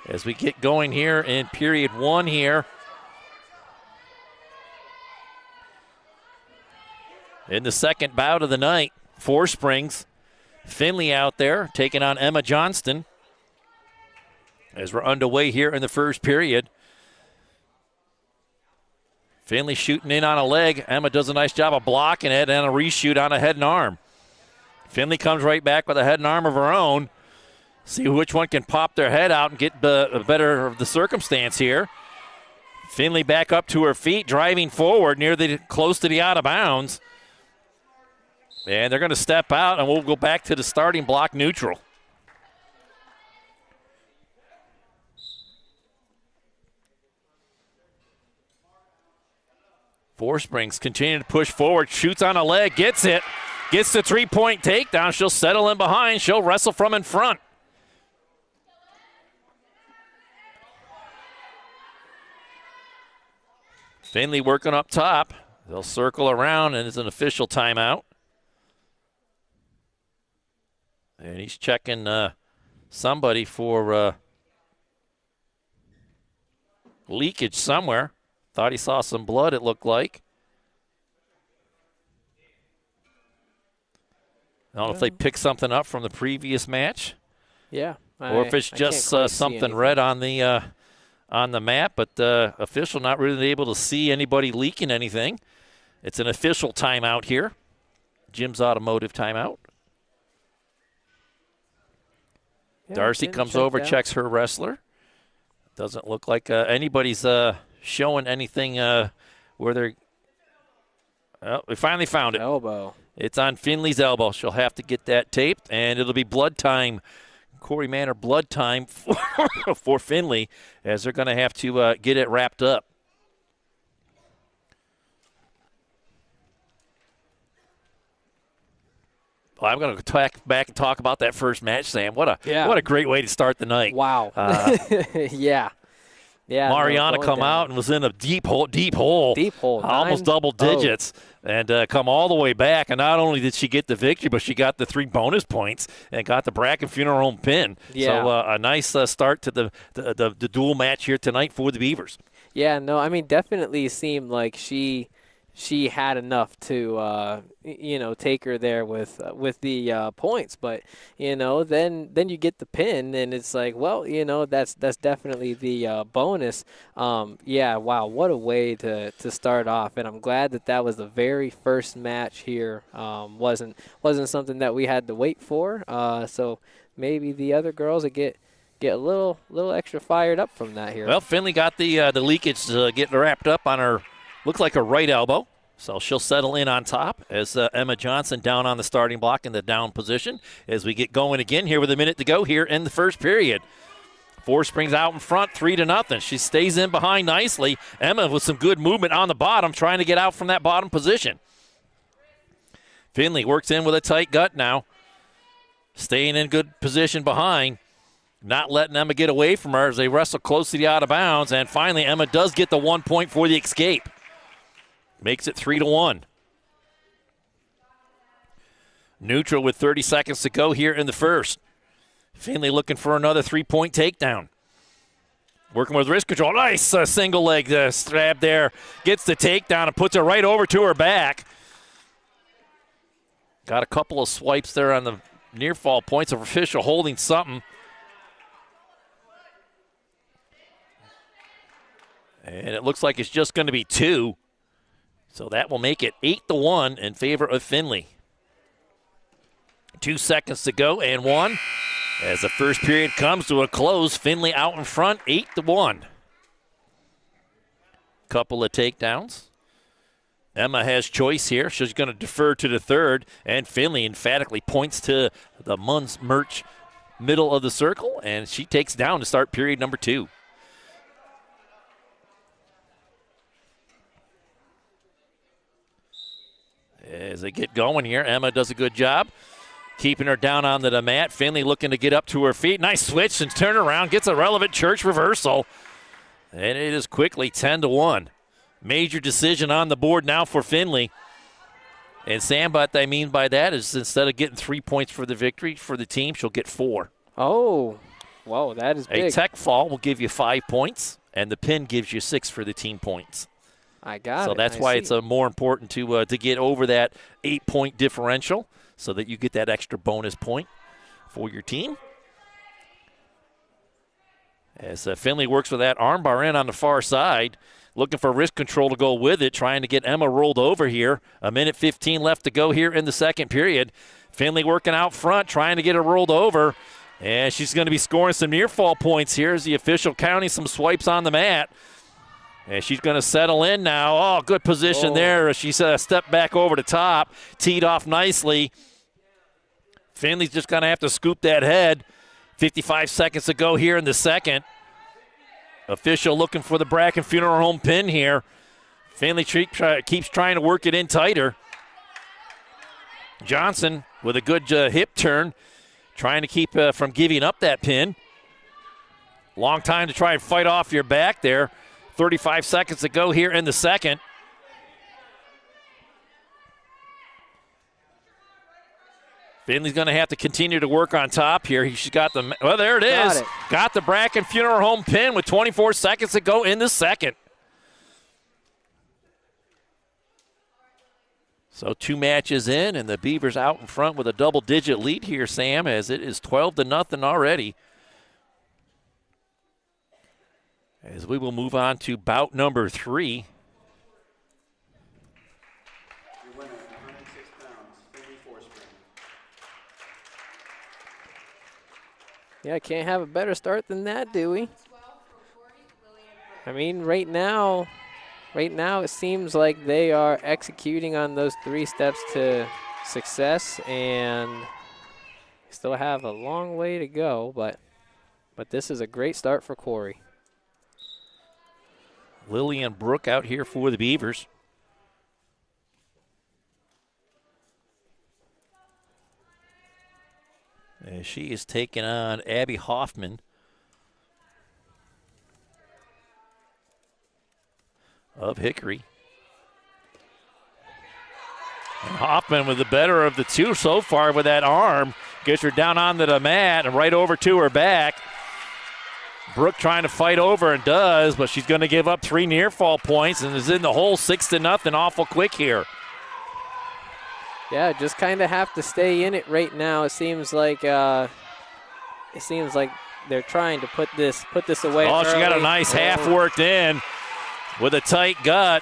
as we get going here in period 1 here. In the second bout of the night, Four Springs. Finley out there taking on Emma Johnston as we're underway here in the first period. Finley shooting in on a leg. Emma does a nice job of blocking it and a reshoot on a head and arm. Finley comes right back with a head and arm of her own. See which one can pop their head out and get the better of the circumstance here. Finley back up to her feet, driving forward close to the out of bounds. And they're going to step out, and we'll go back to the starting block neutral. Four Springs continuing to push forward, shoots on a leg, gets it, gets the three-point takedown. She'll settle in behind. She'll wrestle from in front. Finley working up top. They'll circle around, and it's an official timeout. And he's checking somebody for leakage somewhere. Thought he saw some blood, it looked like. I don't know if they picked something up from the previous match. Yeah. Or if it's just something red on the map, but the official not really able to see anybody leaking anything. It's an official timeout here. Jim's Automotive timeout. Yeah, Darcy comes over, checks her wrestler. Doesn't look like anybody's showing anything where they're. Oh, we finally found it. Elbow. It's on Finley's elbow. She'll have to get that taped, and it'll be blood time. Corey Manor blood time for Finley, as they're going to have to get it wrapped up. Well, I'm going to back and talk about that first match, Sam. What a great way to start the night. Wow. Yeah. Yeah. Mariana come out and was in a deep hole. Deep hole. Almost double digits. And come all the way back. And not only did she get the victory, but she got the 3 bonus points and got the bracket funeral home pin. Yeah. So a nice start to the dual match here tonight for the Beavers. Yeah, no, I mean, definitely seemed like she had enough to take her there with the points, but then you get the pin and it's like, well, that's definitely the bonus. Yeah, wow, what a way to start off, and I'm glad that was the very first match here. Wasn't something that we had to wait for, so maybe the other girls would get a little extra fired up from that here. Well, Finley got the leakage getting wrapped up on her. Looks like a right elbow, so she'll settle in on top as Emma Johnson down on the starting block in the down position as we get going again here with a minute to go here in the first period. Four Springs out in front, 3-0. She stays in behind nicely. Emma with some good movement on the bottom, trying to get out from that bottom position. Finley works in with a tight gut now, staying in good position behind. Not letting Emma get away from her as they wrestle close to the out of bounds. And finally, Emma does get the 1 point for the escape. Makes it 3-1. Neutral with 30 seconds to go here in the first. Finley looking for another 3-point takedown. Working with wrist control. Nice single leg stab there. Gets the takedown and puts it right over to her back. Got a couple of swipes there on the near fall points of official holding something. And it looks like it's just going to be 2. So that will make it 8-1 in favor of Finley. 2 seconds to go and 1. As the first period comes to a close, Finley out in front, 8-1. Couple of takedowns. Emma has choice here. She's going to defer to the third. And Finley emphatically points to the Munns Merch middle of the circle. And she takes down to start period number 2. As they get going here, Emma does a good job keeping her down onto the mat. Finley looking to get up to her feet. Nice switch and turn around. Gets a relevant church reversal. And it is quickly 10-1. Major decision on the board now for Finley. And Sam, what I mean by that is instead of getting 3 points for the victory for the team, she'll get 4. Oh, whoa, that is big. A tech fall will give you 5 points, and the pin gives you 6 for the team points. I got it. So that's why it's more important to get over that 8-point differential so that you get that extra bonus point for your team. As Finley works with that armbar in on the far side, looking for wrist control to go with it, trying to get Emma rolled over here. 1:15 left to go here in the second period. Finley working out front, trying to get her rolled over. And she's going to be scoring some near fall points here as the official counting some swipes on the mat. And she's going to settle in now. Oh, good position there. She's stepped back over the top, teed off nicely. Finley's just going to have to scoop that head. 55 seconds to go here in the second. Official looking for the Bracken Funeral Home pin here. Finley keeps trying to work it in tighter. Johnson with a good hip turn, trying to keep from giving up that pin. Long time to try and fight off your back there. 35 seconds to go here in the second. Finley's going to have to continue to work on top here. She's got the, well, there it is. Got the Bracken Funeral Home pin with 24 seconds to go in the second. So 2 matches in, and the Beavers out in front with a double-digit lead here, Sam, as it is 12-0 already. As we will move on to bout number 3. Your winner, 106 pounds, Finley Forspring. Yeah, can't have a better start than that, do we? I mean, right now it seems like they are executing on those 3 steps to success, and still have a long way to go, but this is a great start for Corry. Lillian Brooke out here for the Beavers. As she is taking on Abby Hoffman of Hickory. And Hoffman with the better of the two so far with that arm. Gets her down onto the mat and right over to her back. Brooke trying to fight over and does, but she's going to give up 3 near fall points and is in the hole 6-0 awful quick here. Yeah, just kind of have to stay in it right now. It seems like they're trying to put this away. Oh, early. she got a nice half worked in with a tight gut,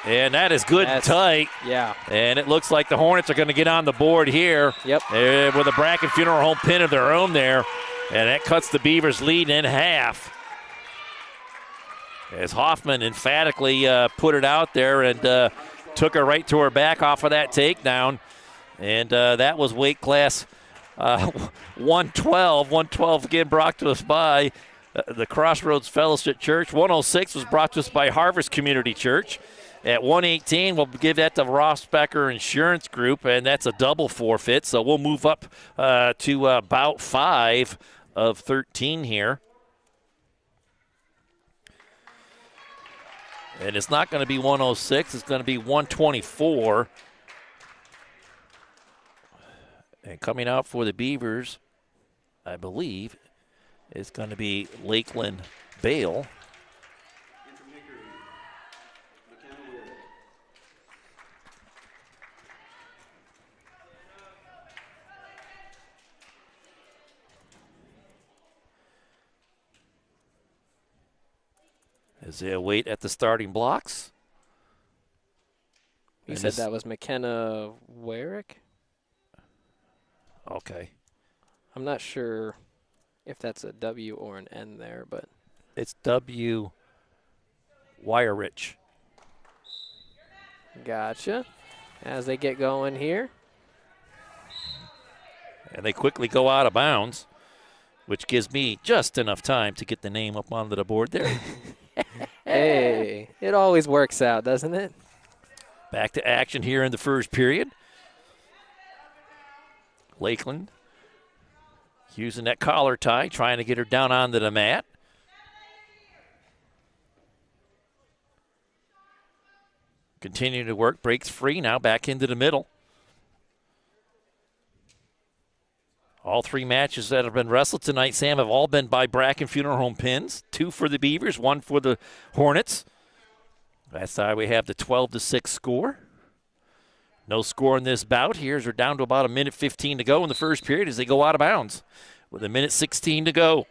and that is good and tight. Yeah. And it looks like the Hornets are going to get on the board here. Yep. With a Bracken Funeral Home pin of their own there. And that cuts the Beavers' lead in half. As Hoffman emphatically put it out there and took her right to her back off of that takedown. And that was weight class 112. 112 again brought to us by the Crossroads Fellowship Church. 106 was brought to us by Harvest Community Church. At 118, we'll give that to Ross Becker Insurance Group, and that's a double forfeit. So we'll move up to about 5 of 13 here. And it's not going to be 106. It's going to be 124. And coming out for the Beavers, I believe, is going to be Lakeland Bale. As they wait at the starting blocks. You said that was McKenna Warwick? Okay. I'm not sure if that's a W or an N there, but. It's W. Wyrich. Gotcha. As they get going here. And they quickly go out of bounds, which gives me just enough time to get the name up onto the board there. Hey, it always works out, doesn't it? Back to action here in the first period. Lakeland using that collar tie, trying to get her down onto the mat. Continuing to work, breaks free now, back into the middle. All 3 matches that have been wrestled tonight, Sam, have all been by Bracken Funeral Home pins. 2 for the Beavers, 1 for the Hornets. That's why we have the 12-6 score. No score in this bout. Here's we're down to about 1:15 to go in the first period as they go out of bounds with 1:16 to go.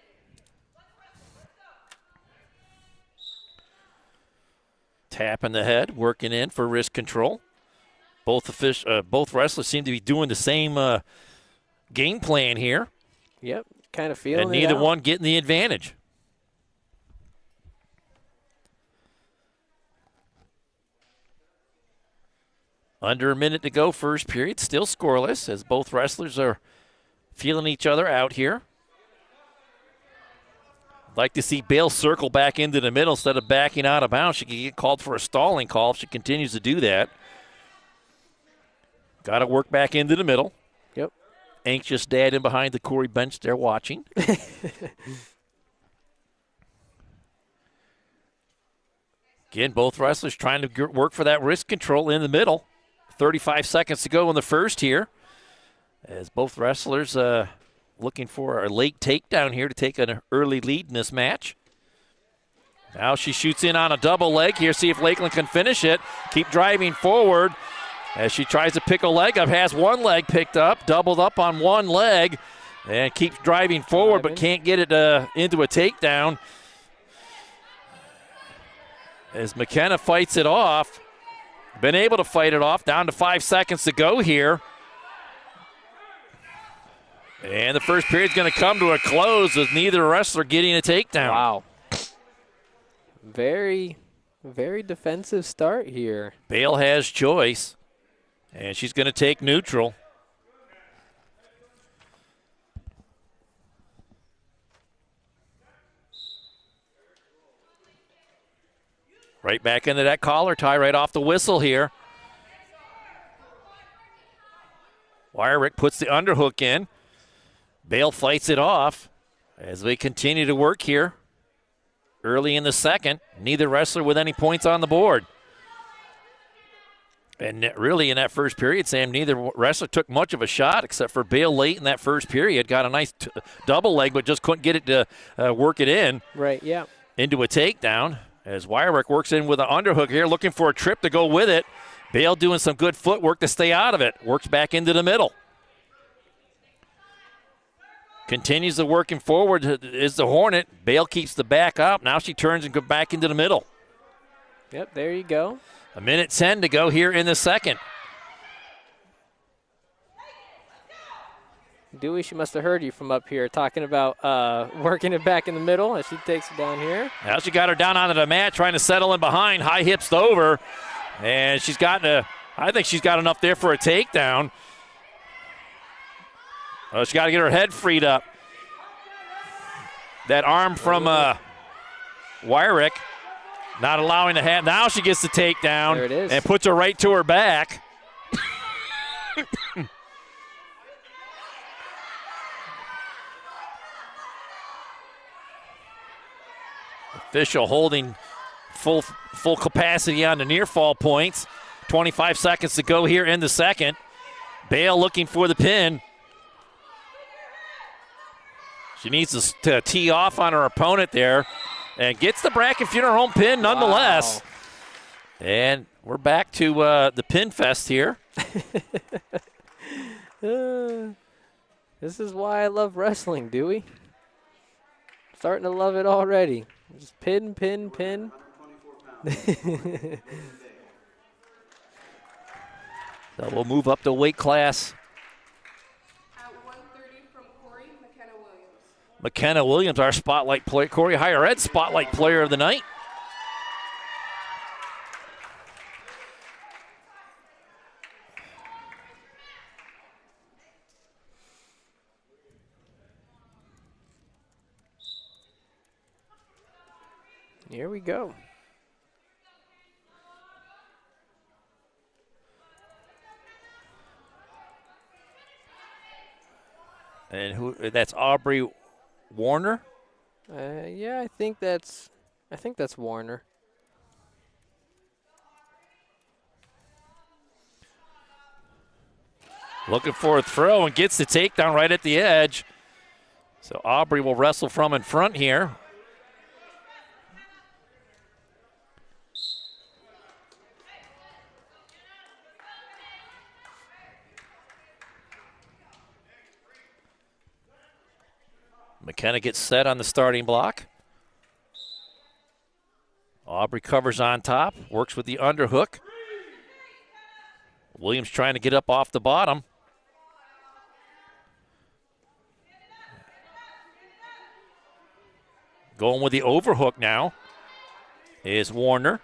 Tapping the head, working in for wrist control. Both wrestlers seem to be doing the same game plan here. Yep, kind of feeling and it neither out. one getting the advantage. Under a minute to go, first period, still scoreless as both wrestlers are feeling each other out here. I'd like to see Bale circle back into the middle instead of backing out of bounds. She can get called for a stalling call if she continues to do that. Got to work back into the middle. Yep. Anxious dad in behind the Corry bench there watching. Again, both wrestlers trying to work for that wrist control in the middle. 35 seconds to go in the first here. As both wrestlers looking for a late takedown here to take an early lead in this match. Now she shoots in on a double leg here. See if Lakeland can finish it. Keep driving forward as she tries to pick a leg up. Has one leg picked up, doubled up on one leg, and keeps driving forward but can't get it into a takedown. As McKenna fights it off. Been able to fight it off. Down to 5 seconds to go here. And the first period's going to come to a close with neither wrestler getting a takedown. Wow. Very, very defensive start here. Bale has choice, and she's going to take neutral. Right back into that collar tie right off the whistle here. Wyrick puts the underhook in. Bale fights it off as we continue to work here. Early in the second, neither wrestler with any points on the board. And really in that first period, Sam, neither wrestler took much of a shot except for Bale late in that first period. Got a nice double leg, but just couldn't get it to work it in. Right, yeah. Into a takedown. As Wyrick works in with an underhook here, looking for a trip to go with it. Bale doing some good footwork to stay out of it. Works back into the middle. Continues the working forward is the Hornet. Bale keeps the back up. Now she turns and goes back into the middle. Yep, there you go. 1:10 to go here in the second. Dewey, she must have heard you from up here talking about working it back in the middle as she takes it down here. Now she got her down onto the mat, trying to settle in behind. High hips over. And she's gotten I think she's got enough there for a takedown. She's got to get her head freed up. That arm from Wyrick not allowing the hand. Now she gets the takedown. There it is. And puts her right to her back. Official holding full capacity on the near fall points. 25 seconds to go here in the second. Bale looking for the pin. She needs to tee off on her opponent there and gets the bracket funeral home pin nonetheless. Wow. And we're back to the pin fest here. This is why I love wrestling, Dewey. Starting to love it already. Just pin, pin, pin. So we'll move up to weight class. At 130 from Corry, McKenna Williams. McKenna Williams, our spotlight player, Corry Higher Ed spotlight player of the night. Here we go. And that's Aubrey Warner. Yeah, I think that's Warner. Looking for a throw and gets the takedown right at the edge. So Aubrey will wrestle from in front here. McKenna gets set on the starting block. Aubrey covers on top, works with the underhook. Williams trying to get up off the bottom. Going with the overhook now is Warner.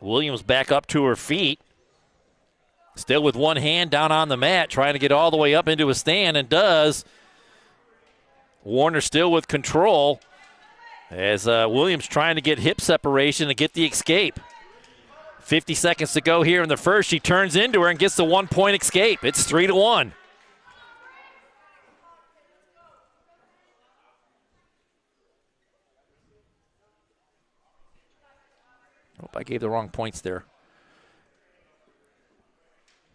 Williams back up to her feet. Still with one hand down on the mat, trying to get all the way up into a stand, and does. Warner still with control as Williams trying to get hip separation and get the escape. 50 seconds to go here in the first. She turns into her and gets the 1-point escape. It's 3-1. Oh, I gave the wrong points there.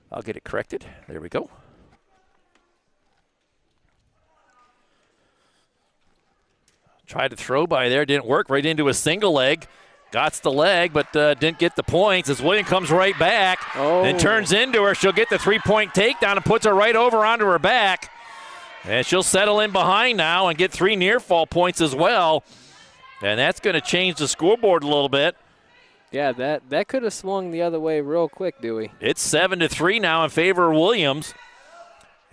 I'll get it corrected. There we go. Tried to throw by there, didn't work. Right into a single leg. Got the leg, but didn't get the points as Williams comes right back. Then turns into her. She'll get the 3-point takedown and puts her right over onto her back. And she'll settle in behind now and get 3 near fall points as well. And that's going to change the scoreboard a little bit. Yeah, that could have swung the other way real quick, Dewey. It's 7-3 now in favor of Williams.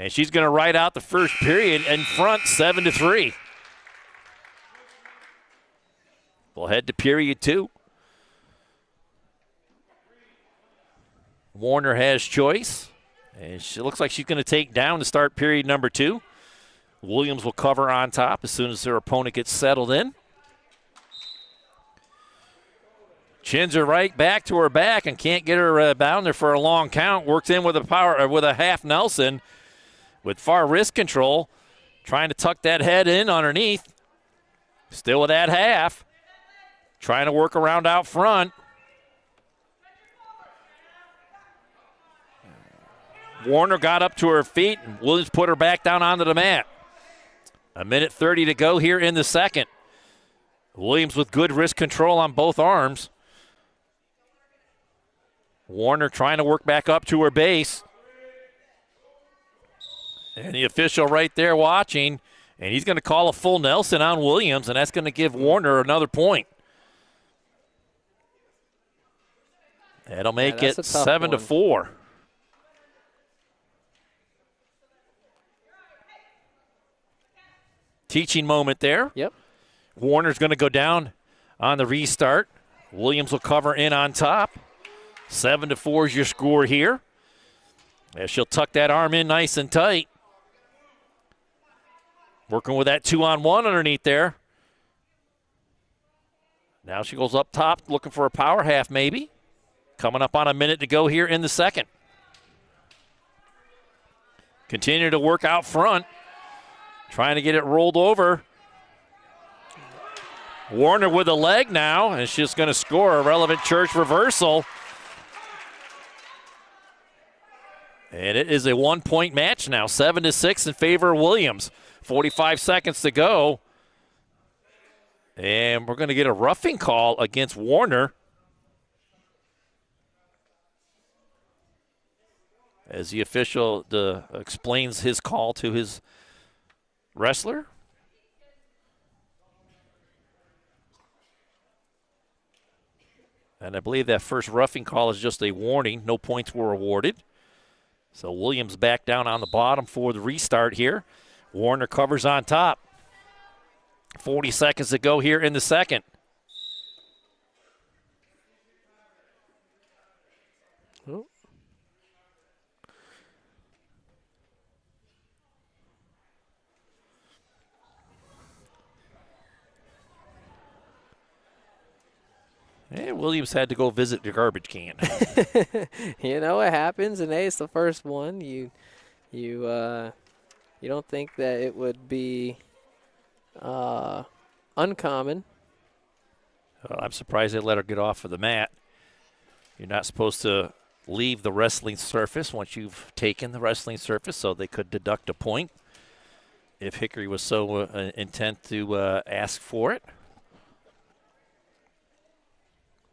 And she's going to ride out the first period in front, 7-3. We'll head to period 2. Warner has choice. And she looks like she's going to take down to start period number 2. Williams will cover on top as soon as their opponent gets settled in. Chins her right back to her back and can't get her down there for a long count. Works in with a half Nelson with far wrist control. Trying to tuck that head in underneath. Still with that half. Trying to work around out front. Warner got up to her feet, and Williams put her back down onto the mat. 1:30 to go here in the second. Williams with good wrist control on both arms. Warner trying to work back up to her base. And the official right there watching, and he's going to call a full Nelson on Williams, and that's going to give Warner another point. That'll make it 7-4. Teaching moment there. Yep. Warner's going to go down on the restart. Williams will cover in on top. 7-4 is your score here. As she'll tuck that arm in nice and tight. Working with that 2-on-1 underneath there. Now she goes up top looking for a power half maybe. Coming up on a minute to go here in the second. Continue to work out front. Trying to get it rolled over. Warner with a leg now, and she's going to score a relevant church reversal. And it is a 1-point match now, 7-6 in favor of Williams. 45 seconds to go. And we're going to get a roughing call against Warner. As the official explains his call to his wrestler. And I believe that first roughing call is just a warning. No points were awarded. So Williams back down on the bottom for the restart here. Warner covers on top. 40 seconds to go here in the second. Oh. And Williams had to go visit the garbage can. You know, it happens, and hey, it's the first one. You don't think that it would be uncommon. Well, I'm surprised they let her get off of the mat. You're not supposed to leave the wrestling surface once you've taken the wrestling surface, so they could deduct a point if Hickory was so intent to ask for it.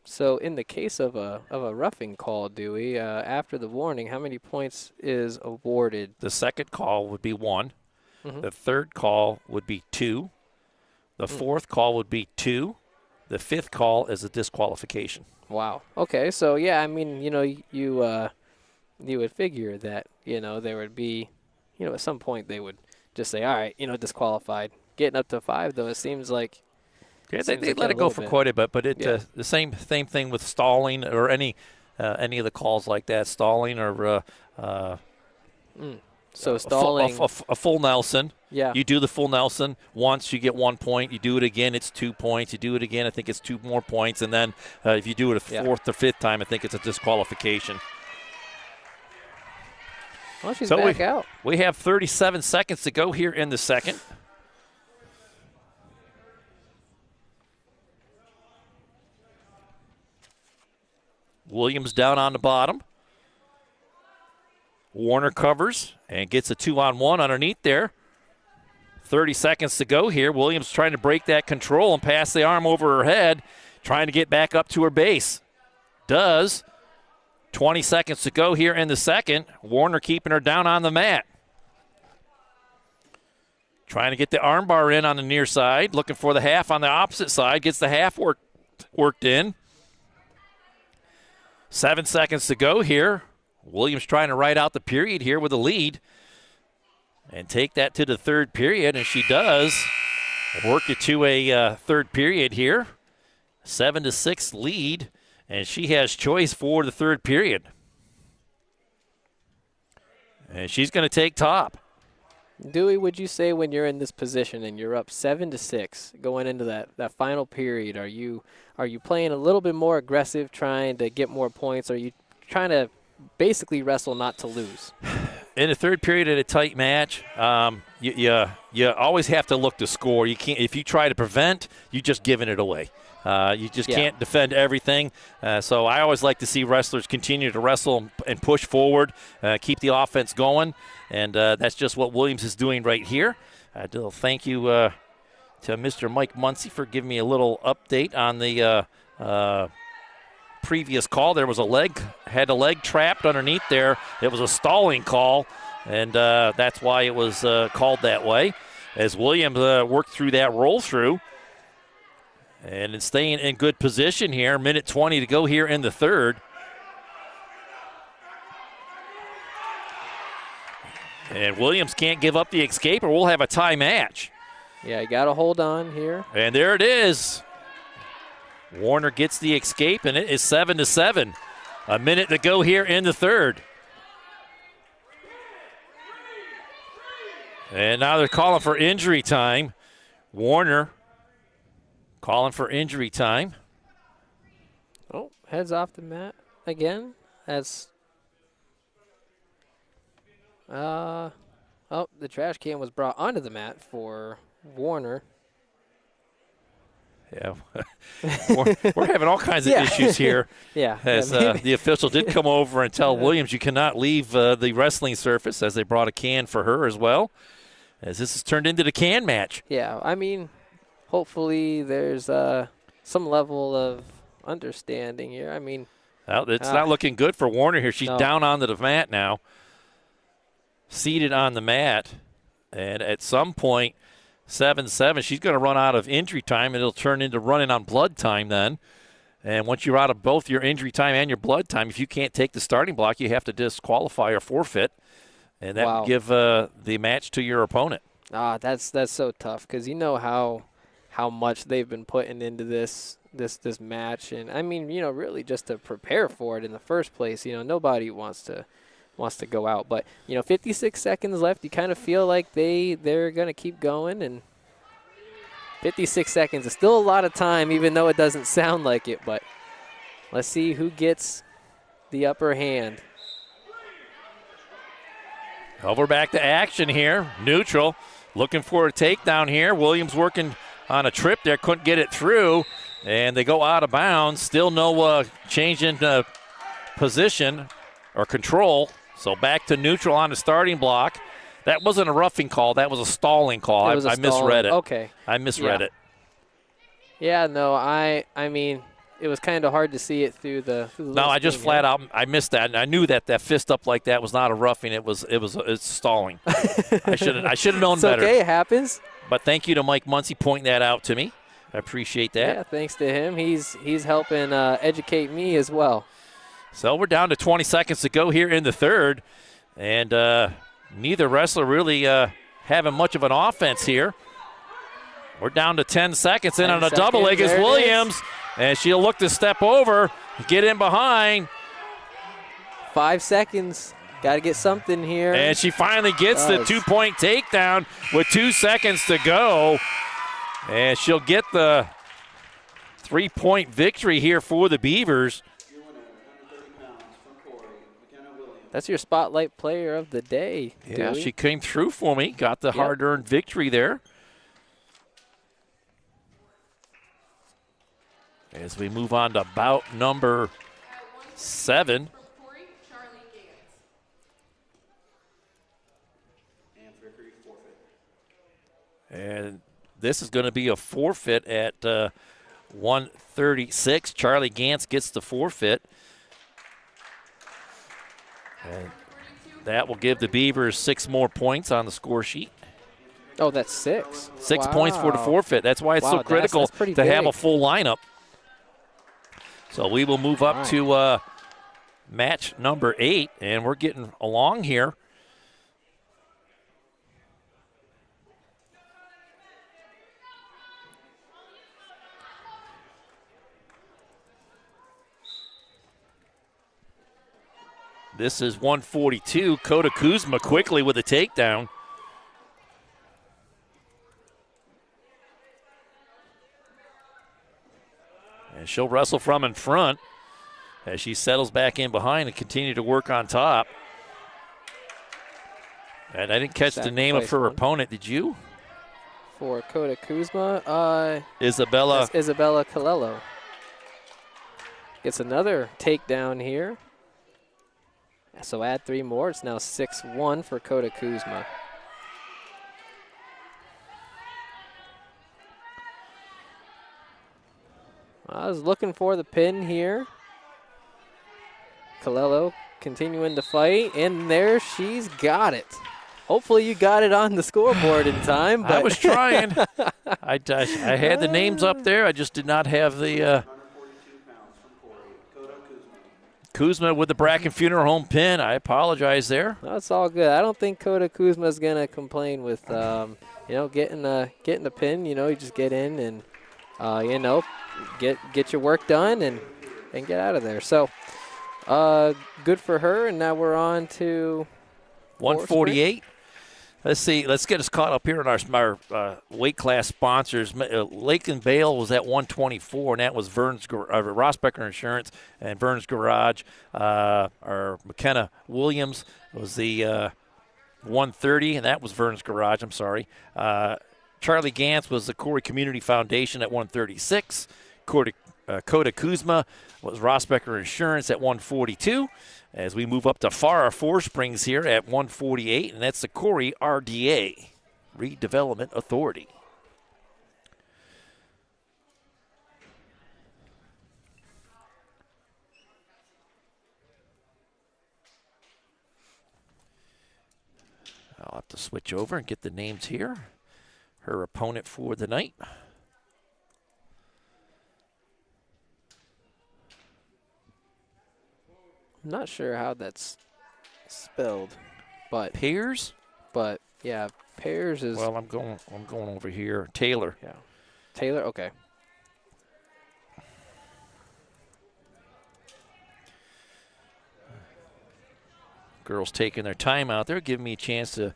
So in the case of a roughing call, Dewey, after the warning, how many points is awarded? The second call would be 1. The third call would be 2. The fourth call would be 2. The fifth call is a disqualification. Wow. Okay. So yeah, I mean, you would figure that there would be, at some point they would just say, all right, disqualified. Getting up to 5 though, it seems like. Yeah, they let it go for quite a bit, but the same thing with stalling or any of the calls like that, stalling or so stalling a full Nelson. Yeah. You do the full Nelson once, you get 1 point. You do it again, it's 2 points. You do it again, I think it's 2 more points. And then if you do it a fourth or fifth time, I think it's a disqualification. Well, she's back out. We have 37 seconds to go here in the second. Williams down on the bottom. Warner covers and gets a 2-on-1 underneath there. 30 seconds to go here. Williams trying to break that control and pass the arm over her head, trying to get back up to her base. Does. 20 seconds to go here in the second. Warner keeping her down on the mat. Trying to get the arm bar in on the near side. Looking for the half on the opposite side. Gets the half worked in. 7 seconds to go here. Williams trying to ride out the period here with a lead and take that to the third period, and she does. Work it to a third period here. 7-6 lead, and she has choice for the third period. And she's going to take top. Dewey, would you say when you're in this position and you're up 7-6 going into that final period, are you playing a little bit more aggressive, trying to get more points? Are you trying to basically wrestle not to lose? In the third period at a tight match, you always have to look to score. You can't, if you try to prevent, you're just giving it away. You just can't defend everything. So I always like to see wrestlers continue to wrestle and push forward, keep the offense going, and that's just what Williams is doing right here. Thank you to Mr. Mike Muncy for giving me a little update on the previous call. There was had a leg trapped underneath there. It was a stalling call, and that's why it was called that way. As Williams worked through that roll through, and it's staying in good position here. Minute 20 to go here in the third. And Williams can't give up the escape, or we'll have a tie match. Yeah, you got to hold on here. And there it is. Warner gets the escape, and it is 7-7. A minute to go here in the third. And now they're calling for injury time. Warner calling for injury time. Oh, heads off the mat again. That's the trash can was brought onto the mat for Warner. Yeah, we're having all kinds of issues here. As the official did come over and tell Williams you cannot leave the wrestling surface, as they brought a can for her as well, as this has turned into the can match. Yeah, I mean, hopefully there's some level of understanding here. I mean, well, it's not looking good for Warner here. She's down onto the mat now, seated on the mat, and at some point, 7-7, she's going to run out of injury time, and it'll turn into running on blood time then. And once you're out of both your injury time and your blood time, if you can't take the starting block, you have to disqualify or forfeit, and that would give the match to your opponent. That's so tough, because you know how much they've been putting into this match, and I mean, really just to prepare for it in the first place. Nobody wants to go out, but 56 seconds left. You kind of feel like they're going to keep going, and 56 seconds is still a lot of time, even though it doesn't sound like it. But let's see who gets the upper hand. Over back to action here. Neutral looking for a takedown here. Williams working on a trip there, couldn't get it through, and they go out of bounds. Still no change in position or control. So back to neutral on the starting block. That wasn't a roughing call. That was a stalling call. I misread it. Okay. I misread it. Yeah, no, I mean, it was kind of hard to see it through the. No, I just flat out I missed that, and I knew that fist up like that was not a roughing. It's stalling. I should have known better. It's okay, it happens. But thank you to Mike Muncy pointing that out to me. I appreciate that. Yeah, thanks to him. He's helping educate me as well. So we're down to 20 seconds to go here in the third, and neither wrestler really having much of an offense here. We're down to 10 seconds in on a double leg is Williams, and she'll look to step over, get in behind. 5 seconds. Got to get something here. And she finally gets the 2-point takedown with 2 seconds to go. And she'll get the 3-point victory here for the Beavers. That's your spotlight player of the day. Yeah, Dewey. she came through for me, got the hard-earned victory there. As we move on to bout number 7. And this is going to be a forfeit at 136. Charlie Gantz gets the forfeit. And that will give the Beavers 6 more points on the score sheet. Oh, that's 6. 6 points for the forfeit. That's why it's so critical that's to have a full lineup. So we will move up to match number 8, and we're getting along here. This is 142. Kota Kuzma quickly with a takedown. And she'll wrestle from in front as she settles back in behind and continue to work on top. And I didn't catch the name of her opponent. Did you? For Kota Kuzma, Isabella Colello. Gets another takedown here. So add 3 more. It's now 6-1 for Kota Kuzma. I was looking for the pin here. Colello continuing to fight, and there she's got it. Hopefully you got it on the scoreboard in time. But I was trying. I had the names up there. I just did not have the Kuzma with the Bracken Funeral Home pin. I apologize there. That's all good. I don't think Kota Kuzma is going to complain with, getting the pin. You just get in and, get your work done and get out of there. So good for her. And now we're on to 148. Let's see. Let's get us caught up here in our weight class sponsors. Lake and Bale was at 124, and that was Rossbecker Insurance and Vern's Garage. Our McKenna Williams was the 130, and that was Vern's Garage. I'm sorry. Charlie Gantz was the Corry Community Foundation at 136. Kota Kuzma was Rossbecker Insurance at 142. As we move up to Farah Four Springs here at 148, and that's the Corry RDA, Redevelopment Authority. I'll have to switch over and get the names here. Her opponent for the night. I'm not sure how that's spelled, but Pears? But yeah, Pears is. Well, I'm going over here. Taylor. Yeah, Taylor. Okay. Girls taking their time out there, giving me a chance to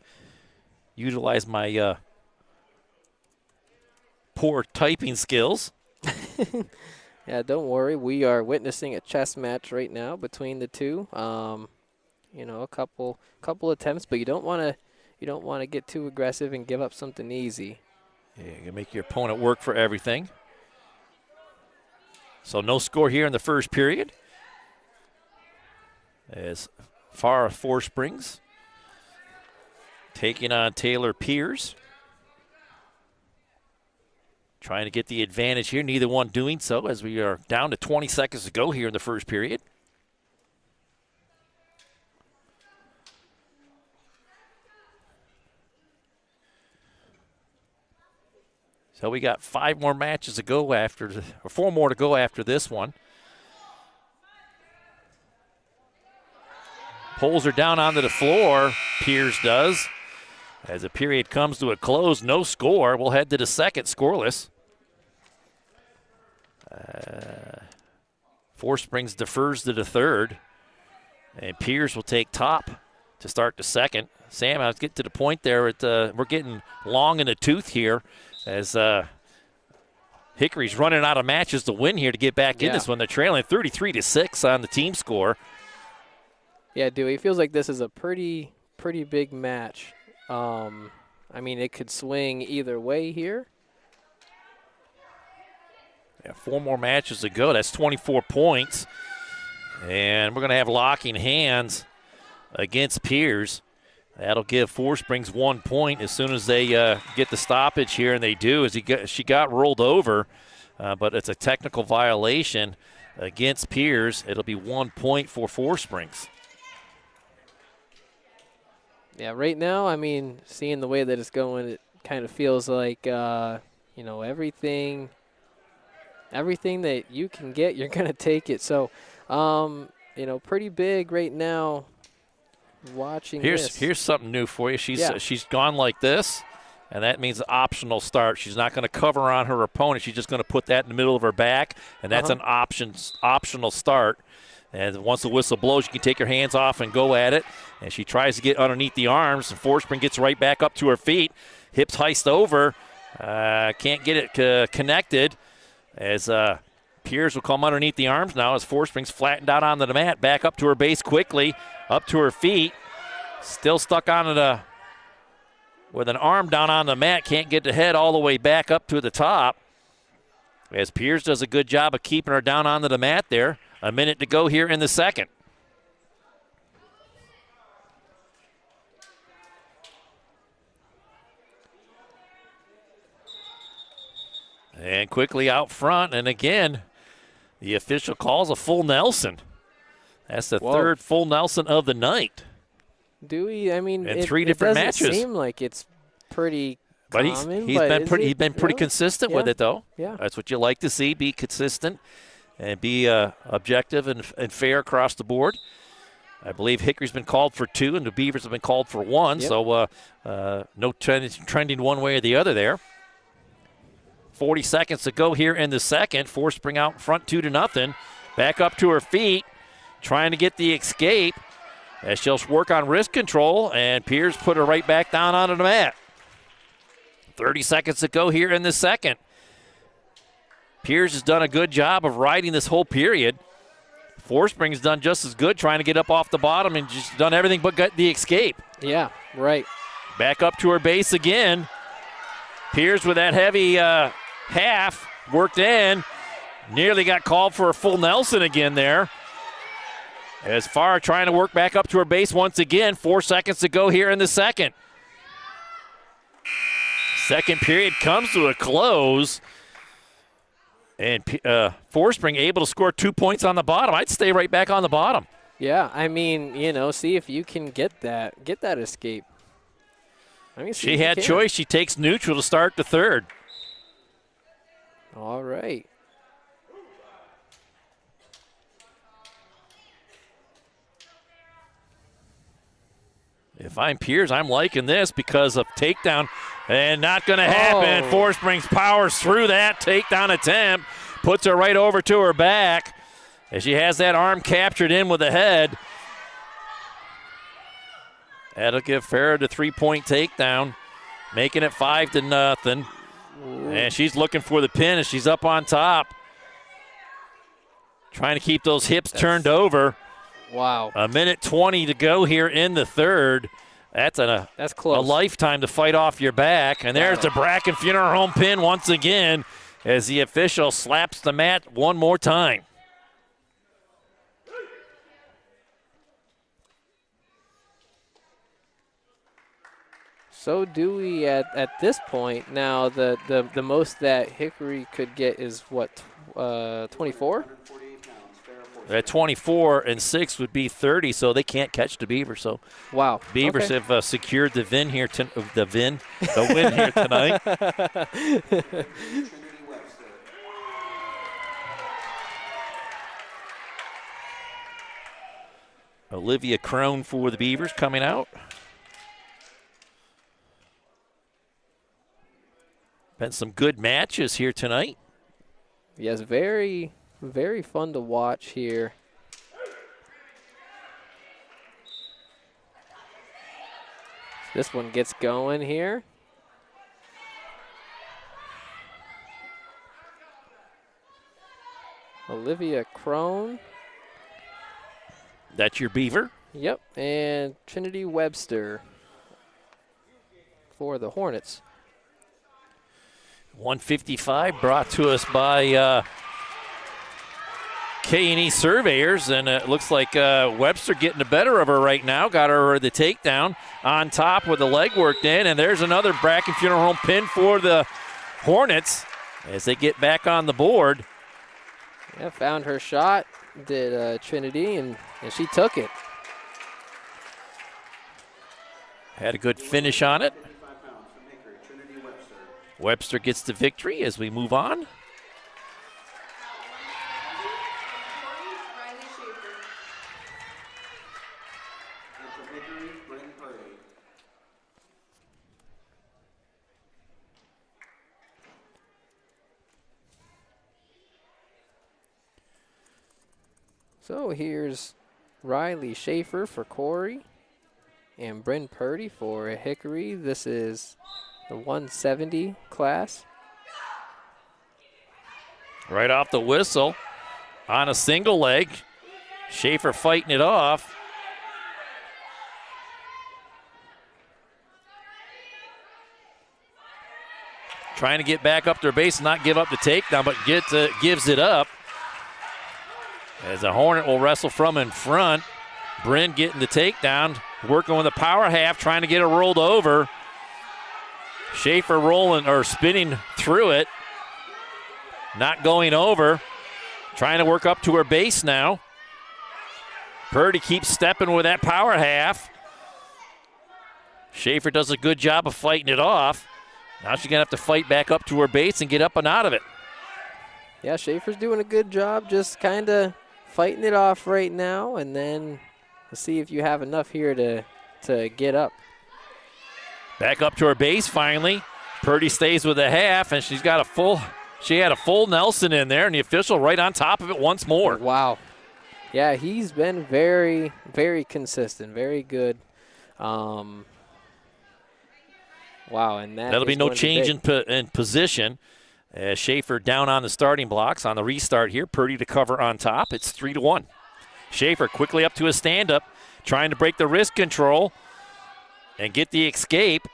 utilize my poor typing skills. Yeah, don't worry. We are witnessing a chess match right now between the two. A couple attempts, but you don't want to get too aggressive and give up something easy. Yeah, you can make your opponent work for everything. So no score here in the first period. As Farah Four Springs taking on Taylor Piers. trying to get the advantage here. Neither one doing so as we are down to 20 seconds to go here in the first period. So we got 5 more matches to go after, or 4 more to go after this one. Pulls her down onto the floor, Piers does. As the period comes to a close, no score. We'll head to the second, scoreless. Forest Springs defers to the third. And Piers will take top to start the second. Sam, I was getting to the point there. We're getting long in the tooth here as Hickory's running out of matches to win here to get back in this one. They're trailing 33-6 on the team score. Yeah, Dewey, it feels like this is a pretty big match. I mean, it could swing either way here. Yeah, 4 more matches to go. That's 24 points. And we're going to have locking hands against Piers. That'll give Forest Springs 1 point as soon as they get the stoppage here, and they do. She got rolled over, but it's a technical violation against Piers. It'll be 1 point for Forest Springs. Yeah, right now, I mean, seeing the way that it's going, it kind of feels like, you know, everything that you can get, you're going to take it. So, you know, pretty big right now watching this. Here's something new for you. She's gone like this, and that means an optional start. She's not going to cover on her opponent. She's just going to put that in the middle of her back, and that's an optional start. And once the whistle blows, you can take your hands off and go at it. And she tries to get underneath the arms, and Forest Spring gets right back up to her feet. Hips heist over. Can't get it connected as Piers will come underneath the arms now as Forest Spring's flattened out onto the mat. Back up to her base quickly, up to her feet. Still stuck onto with an arm down on the mat. Can't get the head all the way back up to the top. As Piers does a good job of keeping her down onto the mat there. A minute to go here in the second. And quickly out front, and again, the official calls a full Nelson. That's the third full Nelson of the night. Dewey, I mean, in 3 different matches. It doesn't seem like it's pretty but common. He's been pretty consistent with it, though. Yeah. That's what you like to see, be consistent and be objective and fair across the board. I believe Hickory's been called for 2, and the Beavers have been called for 1, so no trending one way or the other there. 40 seconds to go here in the second. Forest Spring out in front 2-0. Back up to her feet, trying to get the escape as she'll work on wrist control, and Piers put her right back down onto the mat. 30 seconds to go here in the second. Piers has done a good job of riding this whole period. Forest Spring's done just as good trying to get up off the bottom and just done everything but get the escape. Yeah, right. Back up to her base again. Piers with that heavy half worked in. Nearly got called for a full Nelson again there. As Farr trying to work back up to her base once again. 4 seconds to go here in the second. Second period comes to a close. And Forest Spring able to score 2 points on the bottom. I'd stay right back on the bottom. Yeah, I mean, you know, see if you can get that escape. I mean, she had choice. She takes neutral to start the third. All right. If I'm Piers, I'm liking this because of takedown, and not going to happen. Oh. Forest Springs powers through that takedown attempt, puts her right over to her back as she has that arm captured in with the head. That'll give Farrah the 3-point takedown, making it 5-0. And she's looking for the pin as she's up on top, trying to keep those hips turned over. Wow. A minute 20 to go here in the third. That's close. A lifetime to fight off your back. And there's the Bracken Funeral Home pin once again as the official slaps the mat one more time. So do we at this point. Now, the most that Hickory could get is what, 24? 148 pounds, fair force. At 24 and 6 would be 30, so they can't catch the Beavers. So Wow. Beavers Okay. have secured the win here the win here tonight. Trinity Webster. Olivia Crone for the Beavers coming out. Been some good matches here tonight. Yes, very, very fun to watch here. This one gets going here. Olivia Crone. That's your Beaver. Yep, and Trinity Webster for the Hornets. 155 brought to us by K&E Surveyors, and it looks like Webster getting the better of her right now. Got her the takedown on top with the leg worked in, and there's another Bracken Funeral Home pin for the Hornets as they get back on the board. Yeah, found her shot, did Trinity, and she took it. Had a good finish on it. 75 pounds from Hickory, Trinity Webster. Webster gets the victory as we move on. Riley Schaefer. And from Hickory, Bryn Purdy. So here's Riley Schaefer for Corry and Bryn Purdy for Hickory. This is the 170 class. Right off the whistle on a single leg. Schaefer fighting it off. Trying to get back up to her base and not give up the takedown, but gives it up. As the Hornet will wrestle from in front. Bryn getting the takedown, working with the power half, trying to get her rolled over. Schaefer rolling or spinning through it. Not going over. Trying to work up to her base now. Purdy keeps stepping with that power half. Schaefer does a good job of fighting it off. Now she's going to have to fight back up to her base and get up and out of it. Yeah, Schaefer's doing a good job just kind of fighting it off right now, and then let's see if you have enough here to get up. Back up to her base finally. Purdy stays with a half, and she had a full Nelson in there, and the official right on top of it once more. Wow. Yeah, he's been very, very consistent, very good. Wow, and That'll be no change in position. Schaefer down on the starting blocks on the restart here. Purdy to cover on top. It's 3-1. Schaefer quickly up to a stand-up, trying to break the wrist control and get the escape.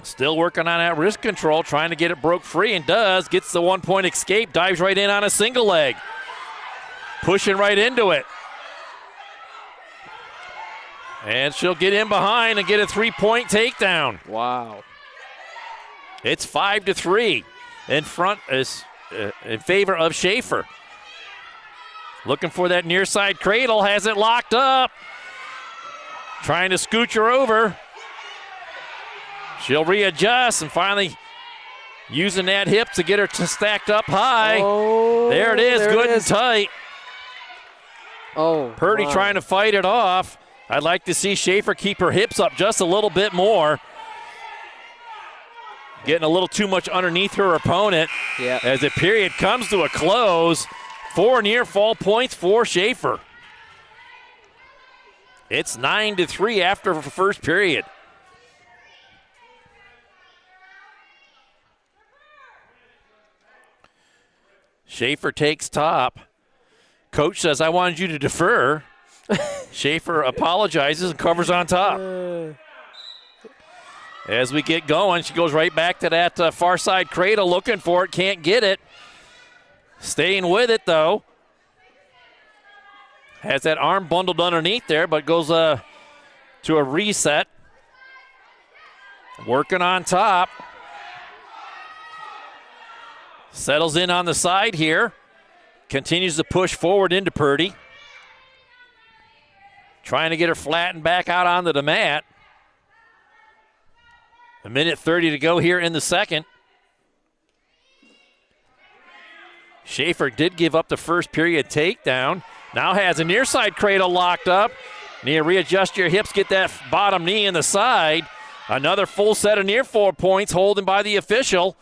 Still working on that wrist control, trying to get it broke free, and does. Gets the one-point escape, dives right in on a single leg. Pushing right into it. And she'll get in behind and get a three-point takedown. Wow. It's 5-3 in front in favor of Schaefer. Looking for that near side cradle, has it locked up. Trying to scooch her over. She'll readjust and finally using that hip to get her stacked up high. Oh, there it is, good and tight. Oh, Purdy my. trying to fight it off. I'd like to see Schaefer keep her hips up just a little bit more. Getting a little too much underneath her opponent. Yeah. As the period comes to a close. 4 near fall points for Schaefer. It's 9-3 after the first period. Schaefer takes top. Coach says, I wanted you to defer. Schaefer apologizes and covers on top. As we get going, she goes right back to that far side cradle, looking for it, can't get it. Staying with it, though. Has that arm bundled underneath there, but goes to a reset. working on top. Settles in on the side here. Continues to push forward into Purdy. Trying to get her flattened back out onto the mat. 1:30 to go here in the second. Schaefer did give up the first period takedown. Now has a near side cradle locked up. Need to readjust your hips, get that bottom knee in the side. Another full set of near 4 points holding by the official.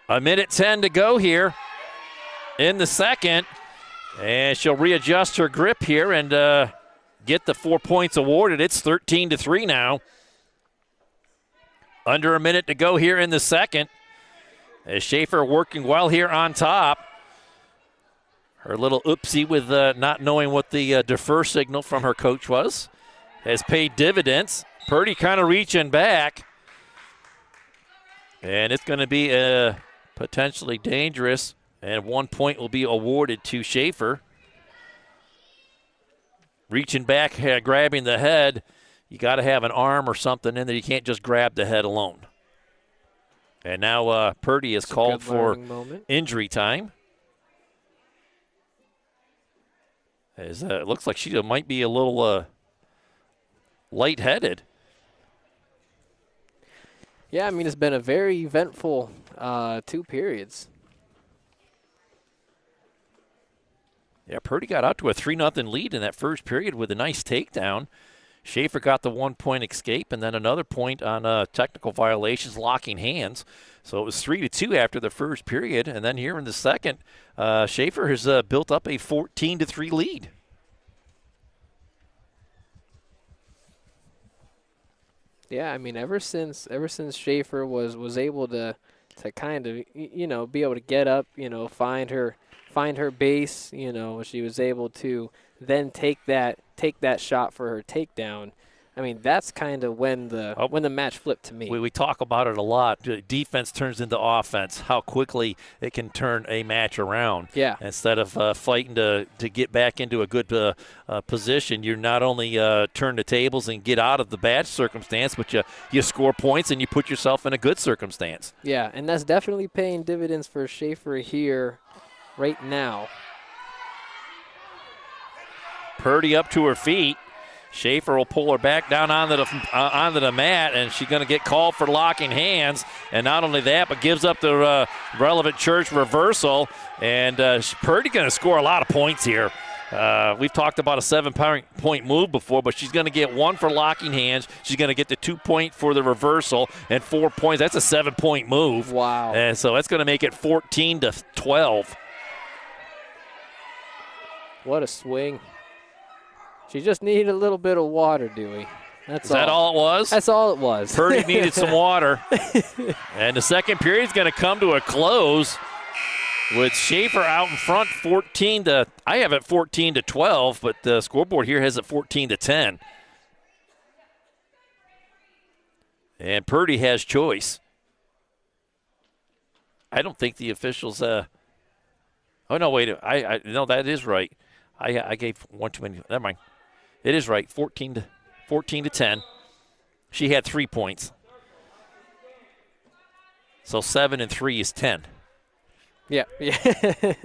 1:10 to go here in the second. And she'll readjust her grip here and get the 4 points awarded. It's 13-3 now. Under a minute to go here in the second. As Schaefer working well here on top. Her little oopsie with not knowing what the defer signal from her coach was has paid dividends. Purdy kind of reaching back. And it's going to be potentially dangerous. And 1 point will be awarded to Schaefer. Reaching back, grabbing the head. You got to have an arm or something in there. You can't just grab the head alone. And now Purdy is called for injury time. As it looks like she might be a little lightheaded. Yeah, I mean, it's been a very eventful 2 periods. Yeah, Purdy got out to a 3-0 lead in that first period with a nice takedown. Schaefer got the 1 point escape and then another point on technical violations, locking hands. So it was 3-2 after the first period. And then here in the second, Schaefer has built up a 14-3 lead. Yeah, I mean, ever since Schaefer was able to kind of, be able to get up, find her base, she was able to then take that shot for her takedown. I mean, that's kind of when the match flipped to me. We talk about it a lot. Defense turns into offense, how quickly it can turn a match around. Yeah. Instead of fighting to get back into a good position, you not only turn the tables and get out of the bad circumstance, but you score points and you put yourself in a good circumstance. Yeah, and that's definitely paying dividends for Schaefer here right now. Purdy up to her feet. Schaefer will pull her back down onto the mat, and she's going to get called for locking hands. And not only that, but gives up the relevant church reversal. And Purdy going to score a lot of points here. We've talked about a 7-point move before, but she's going to get 1 for locking hands. She's going to get the 2 point for the reversal and 4 points. That's a 7-point move. Wow. And so that's going to make it 14-12. What a swing. She just needed a little bit of water, Dewey. Is that all it was? That's all it was. Purdy needed some water. And the second period is going to come to a close with Schaefer out in front, I have it 14-12, but the scoreboard here has it 14-10. And Purdy has choice. I don't think the officials. Oh no, wait. No, that is right. I gave one too many. Never mind. It is right. 14-10. She had 3 points. So 7 and 3 is 10. Yeah.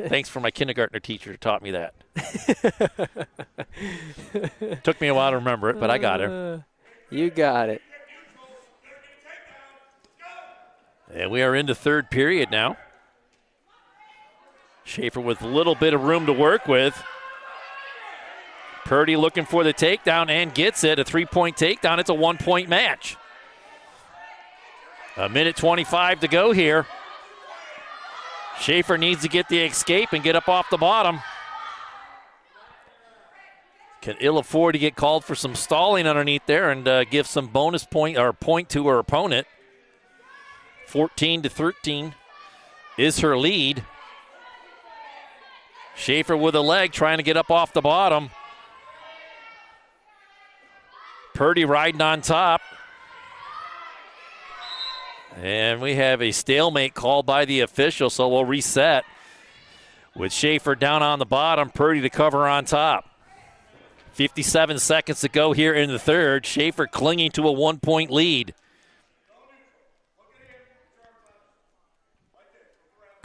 Thanks for my kindergartner teacher who taught me that. Took me a while to remember it, but I got her. You got it. And we are into third period now. Schaefer with a little bit of room to work with. Purdy looking for the takedown and gets it. A 3-point takedown. It's a 1-point match. 1:25 to go here. Schaefer needs to get the escape and get up off the bottom. Can ill afford to get called for some stalling underneath there and give some bonus point or point to her opponent. 14-13 is her lead. Schaefer with a leg trying to get up off the bottom. Purdy riding on top. And we have a stalemate called by the official, so we'll reset. With Schaefer down on the bottom, Purdy to cover on top. 57 seconds to go here in the third. Schaefer clinging to a 1-point lead.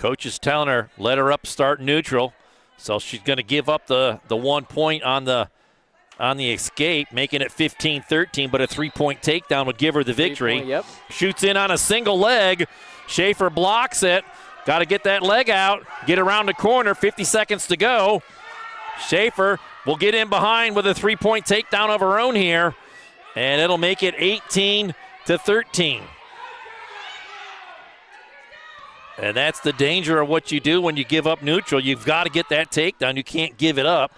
Coach is telling her, let her up, start neutral. So she's going to give up the 1 point on the escape, making it 15-13, but a 3-point takedown would give her the victory. Yep. Shoots in on a single leg. Schaefer blocks it. Got to get that leg out, get around the corner, 50 seconds to go. Schaefer will get in behind with a 3-point takedown of her own here, and it'll make it 18-13. And that's the danger of what you do when you give up neutral. You've got to get that takedown. You can't give it up.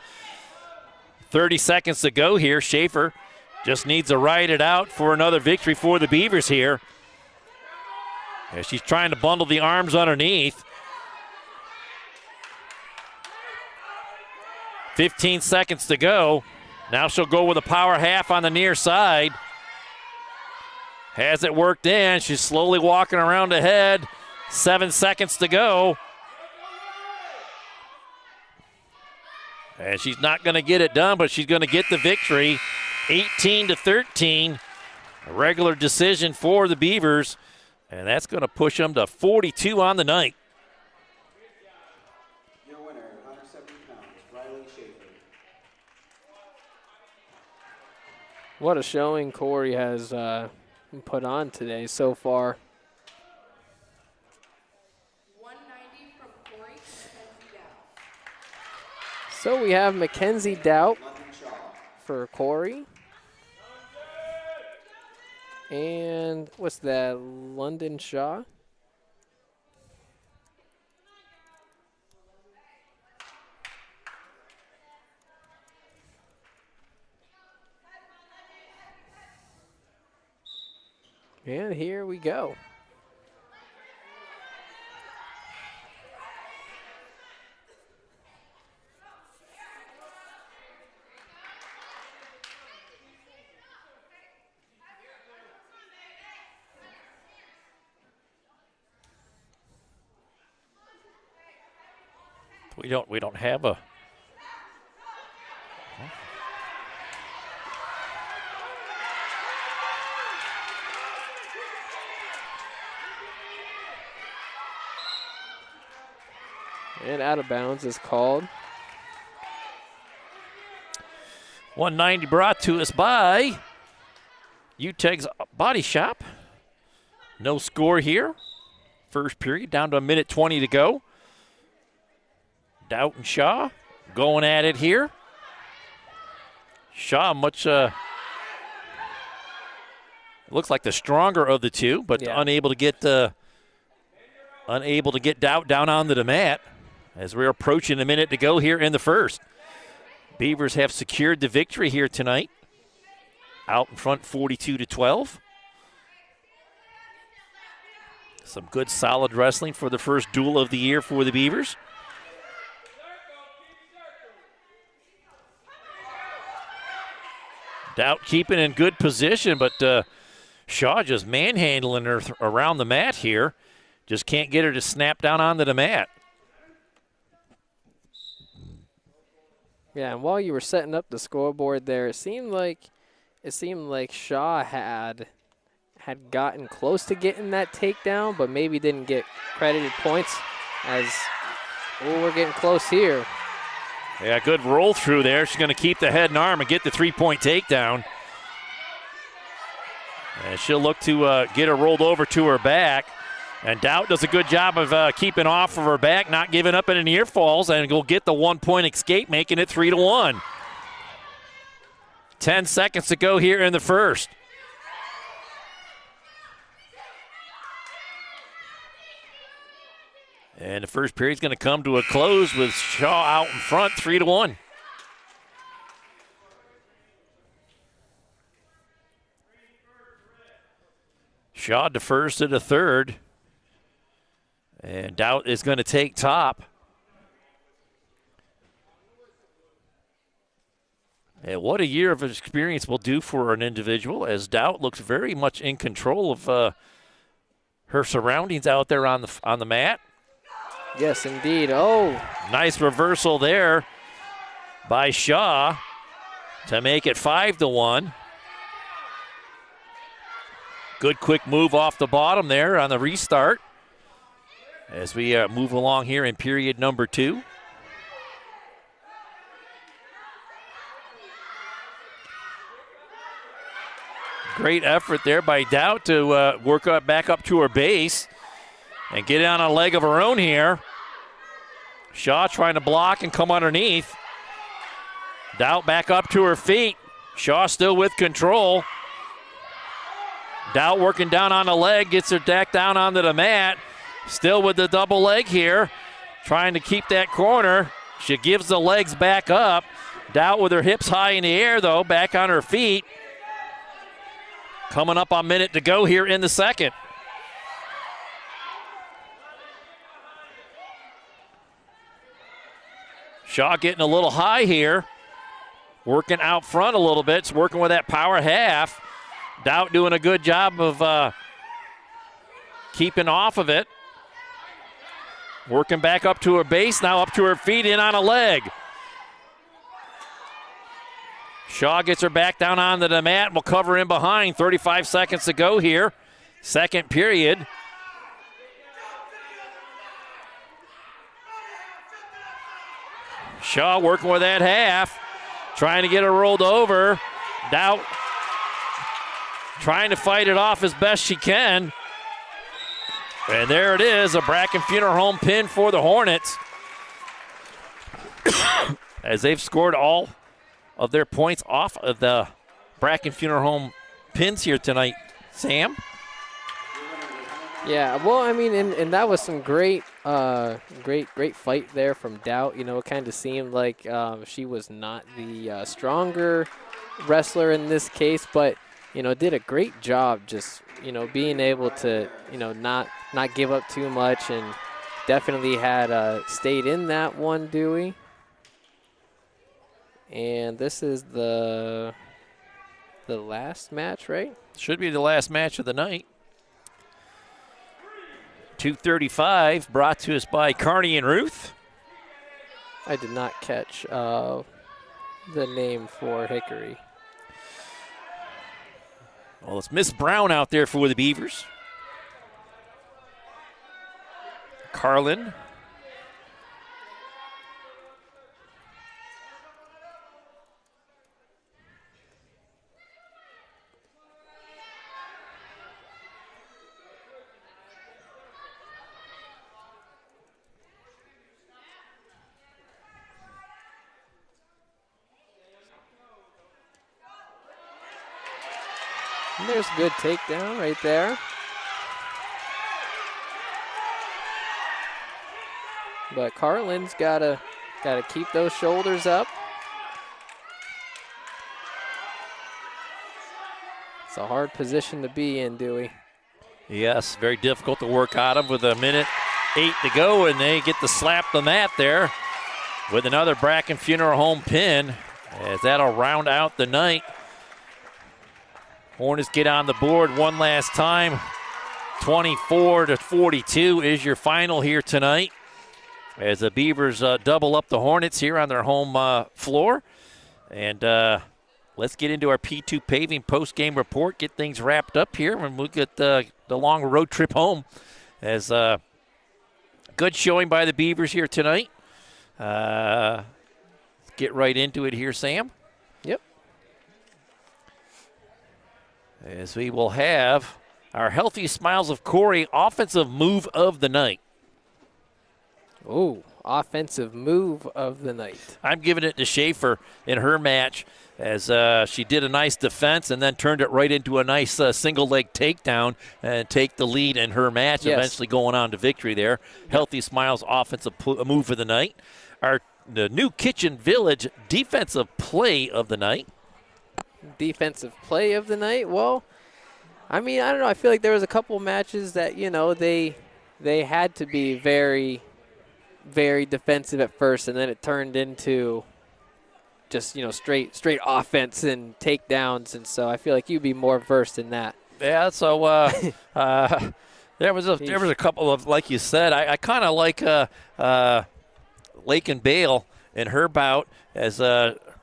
30 seconds to go here. Schaefer just needs to ride it out for another victory for the Beavers here. As she's trying to bundle the arms underneath. 15 seconds to go. Now she'll go with a power half on the near side. Has it worked in. She's slowly walking around ahead. 7 seconds to go. And she's not going to get it done, but she's going to get the victory. 18-13. A regular decision for the Beavers. And that's going to push them to 42 on the night. Your winner, 170 pounds, Riley Schaefer. What a showing Corry has put on today so far. 190 from Corry, Mackenzie Dow. So we have Mackenzie Doubt for Corry. And what's that, London Shaw? And here we go. We don't have a And out of bounds is called. 190 brought to us by UTEG's Body Shop. No score here. First period, down to 1:20 to go. Doubt and Shaw going at it here. Shaw looks like the stronger of the two, but unable to get Doubt down onto the mat as we're approaching a minute to go here in the first. Beavers have secured the victory here tonight. Out in front 42-12. Some good solid wrestling for the first duel of the year for the Beavers. Doubt keeping in good position, but Shaw just manhandling her around the mat here. Just can't get her to snap down onto the mat. Yeah, and while you were setting up the scoreboard there, it seemed like Shaw had gotten close to getting that takedown, but maybe didn't get credited points as, we're getting close here. Yeah, good roll through there. She's going to keep the head and arm and get the 3-point takedown. And she'll look to get her rolled over to her back. And Doubt does a good job of keeping off of her back, not giving up any near falls, and will get the 1-point escape, making it 3-1. 10 seconds to go here in the first. And the first period's going to come to a close with Shaw out in front, 3-1. Shaw defers to the third. And Doubt is going to take top. And what a year of experience will do for an individual, as Doubt looks very much in control of her surroundings out there on the mat. Yes, indeed. Oh. Nice reversal there by Shaw to make it 5-1. Good quick move off the bottom there on the restart. as we move along here in period number 2. Great effort there by Dowd to work up back up to her base and get on a leg of her own here. Shaw trying to block and come underneath. Dowd back up to her feet. Shaw still with control. Dowd working down on the leg, gets her deck down onto the mat. Still with the double leg here, trying to keep that corner. She gives the legs back up. Dowd with her hips high in the air, though, back on her feet. Coming up on a minute to go here in the second. Shaw getting a little high here. Working out front a little bit. It's working with that power half. Dowd doing a good job of keeping off of it. Working back up to her base, now up to her feet, in on a leg. Shaw gets her back down onto the mat. Will cover in behind. 35 seconds to go here. Second period. Shaw working with that half. Trying to get her rolled over. Dowd trying to fight it off as best she can. And there it is, a Bracken Funeral Home pin for the Hornets. As they've scored all of their points off of the Bracken Funeral Home pins here tonight. Sam? Yeah, well, I mean, and that was some great fight there from Dowd. You know, it kind of seemed like she was not the stronger wrestler in this case, but, you know, did a great job just, you know, being able to, you know, not give up too much, and definitely had stayed in that one, Dewey. And this is the last match, right? Should be the last match of the night. 2:35, brought to us by Carney and Ruth. I did not catch the name for Hickory. Well, it's Miss Brown out there for the Beavers. Carlin. And there's a good takedown right there. But Carlin's gotta keep those shoulders up. It's a hard position to be in, Dewey. Yes, very difficult to work out of with 1:08 to go, and they get to slap the mat there with another Bracken Funeral Home pin, as that'll round out the night. Hornets get on the board one last time. 24-42 is your final here tonight, as the Beavers double up the Hornets here on their home floor. And let's get into our P2 Paving post-game report, get things wrapped up here, and we'll get the long road trip home. As good showing by the Beavers here tonight. Get right into it here, Sam. Yep. As we will have our Healthy Smiles of Corry offensive move of the night. Oh, offensive move of the night. I'm giving it to Schaefer in her match, as she did a nice defense and then turned it right into a nice single leg takedown and take the lead in her match, yes, eventually going on to victory there. Healthy Smiles offensive move of the night. The new Kitchen Village defensive play of the night. Defensive play of the night? Well, I mean, I don't know. I feel like there was a couple matches that, you know, they had to be very, very defensive at first, and then it turned into just, you know, straight offense and takedowns, and so I feel like you'd be more versed in that. Yeah, so there was a couple of, like you said, I kind of like Lake and Bale in her bout, as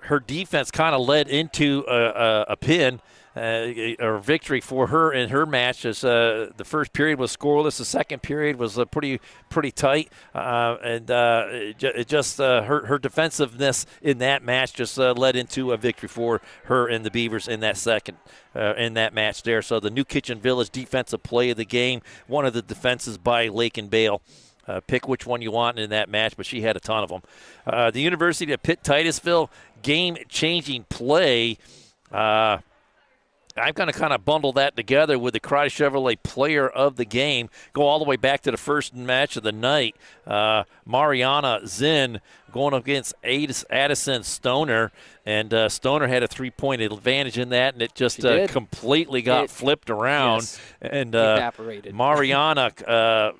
her defense kind of led into a pin. or victory for her in her match. As the first period was scoreless, the second period was pretty tight, and it just her defensiveness in that match just led into a victory for her and the Beavers in that second. In that match there. So the New Kitchen Village defensive play of the game, one of the defenses by Lake and Bale. Pick which one you want in that match, but she had a ton of them. The University of Pitt-Titusville game-changing play. I'm going to kind of bundle that together with the Karate Chevrolet player of the game. Go all the way back to the first match of the night. Mariana Zinn going up against Addison Stoner. And Stoner had a 3-point advantage in that, and it just completely got flipped around. Yes, and evaporated. Mariana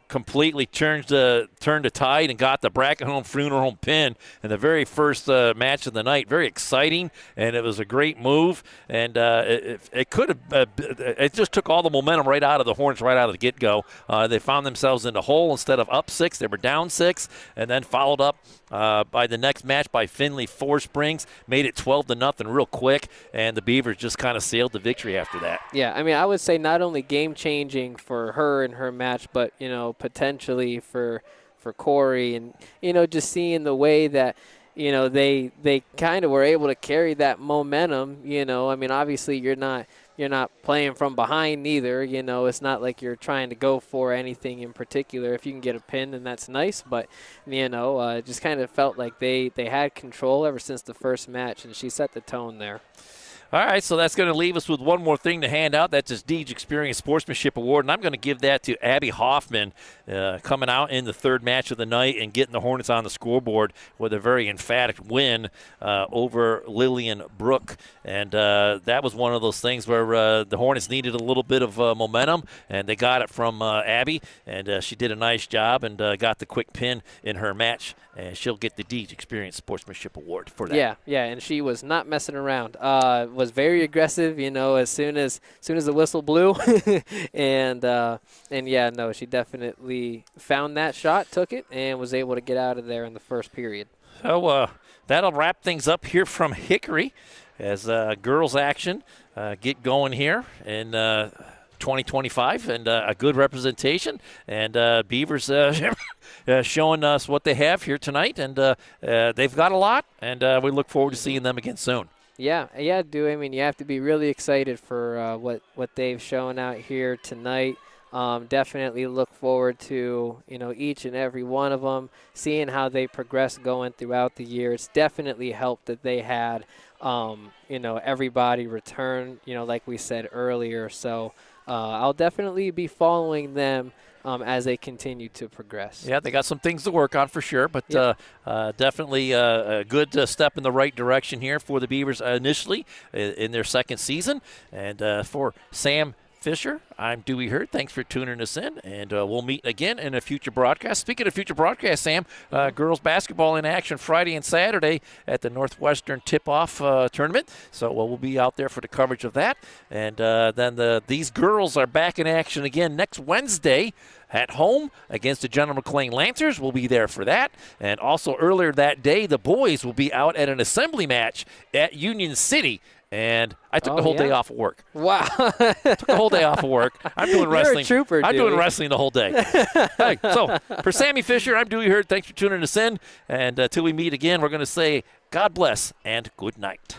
completely turned the tide and got the bracket home Fruner home pin in the very first match of the night. Very exciting, and it was a great move. And it could have it just took all the momentum right out of the Hornets right out of the get-go. They found themselves in the hole. Instead of up 6, they were down 6, and then followed up by the next match by Finley Four Springs, made it 12-0 real quick, and the Beavers just kind of sailed to victory after that. Yeah, I mean, I would say not only game-changing for her and her match, but, potentially for Corry, and, just seeing the way that, they kind of were able to carry that momentum, I mean, obviously you're not playing from behind either. It's not like you're trying to go for anything in particular. If you can get a pin, then that's nice. But, it just kind of felt like they had control ever since the first match, and she set the tone there. All right, so that's going to leave us with one more thing to hand out. That's this Deej Experience Sportsmanship Award, and I'm going to give that to Abby Hoffman, coming out in the third match of the night and getting the Hornets on the scoreboard with a very emphatic win over Lillian Brook. And that was one of those things where the Hornets needed a little bit of momentum, and they got it from Abby, and she did a nice job and got the quick pin in her match, and she'll get the Deej Experience Sportsmanship Award for that. Yeah, and she was not messing around. Was very aggressive, as soon as the whistle blew, and she definitely found that shot, took it, and was able to get out of there in the first period. So that'll wrap things up here from Hickory as girls action get going here in 2025, and a good representation, and Beavers showing us what they have here tonight, and they've got a lot, and we look forward to seeing them again soon. Yeah, Dewey. I mean, you have to be really excited for what they've shown out here tonight. Definitely look forward to, each and every one of them, seeing how they progress going throughout the year. It's definitely helped that they had, everybody return, like we said earlier. So I'll definitely be following them as they continue to progress. Yeah, they got some things to work on for sure, but definitely a good step in the right direction here for the Beavers initially in their second season. And for Sam Fisher, I'm Dewey Hurd. Thanks for tuning us in, and we'll meet again in a future broadcast. Speaking of future broadcast, Sam, girls basketball in action Friday and Saturday at the Northwestern Tip-Off Tournament. So we'll be out there for the coverage of that. And then these girls are back in action again next Wednesday at home against the General McLean Lancers. We'll be there for that. And also earlier that day, the boys will be out at an assembly match at Union City. And I took the whole day off of work. Wow. Took the whole day off of work. I'm doing wrestling. You're a trooper, I'm doing wrestling the whole day. Hey, so for Sammy Fisher, I'm Dewey Hurd. Thanks for tuning us in. And until we meet again, we're going to say God bless and good night.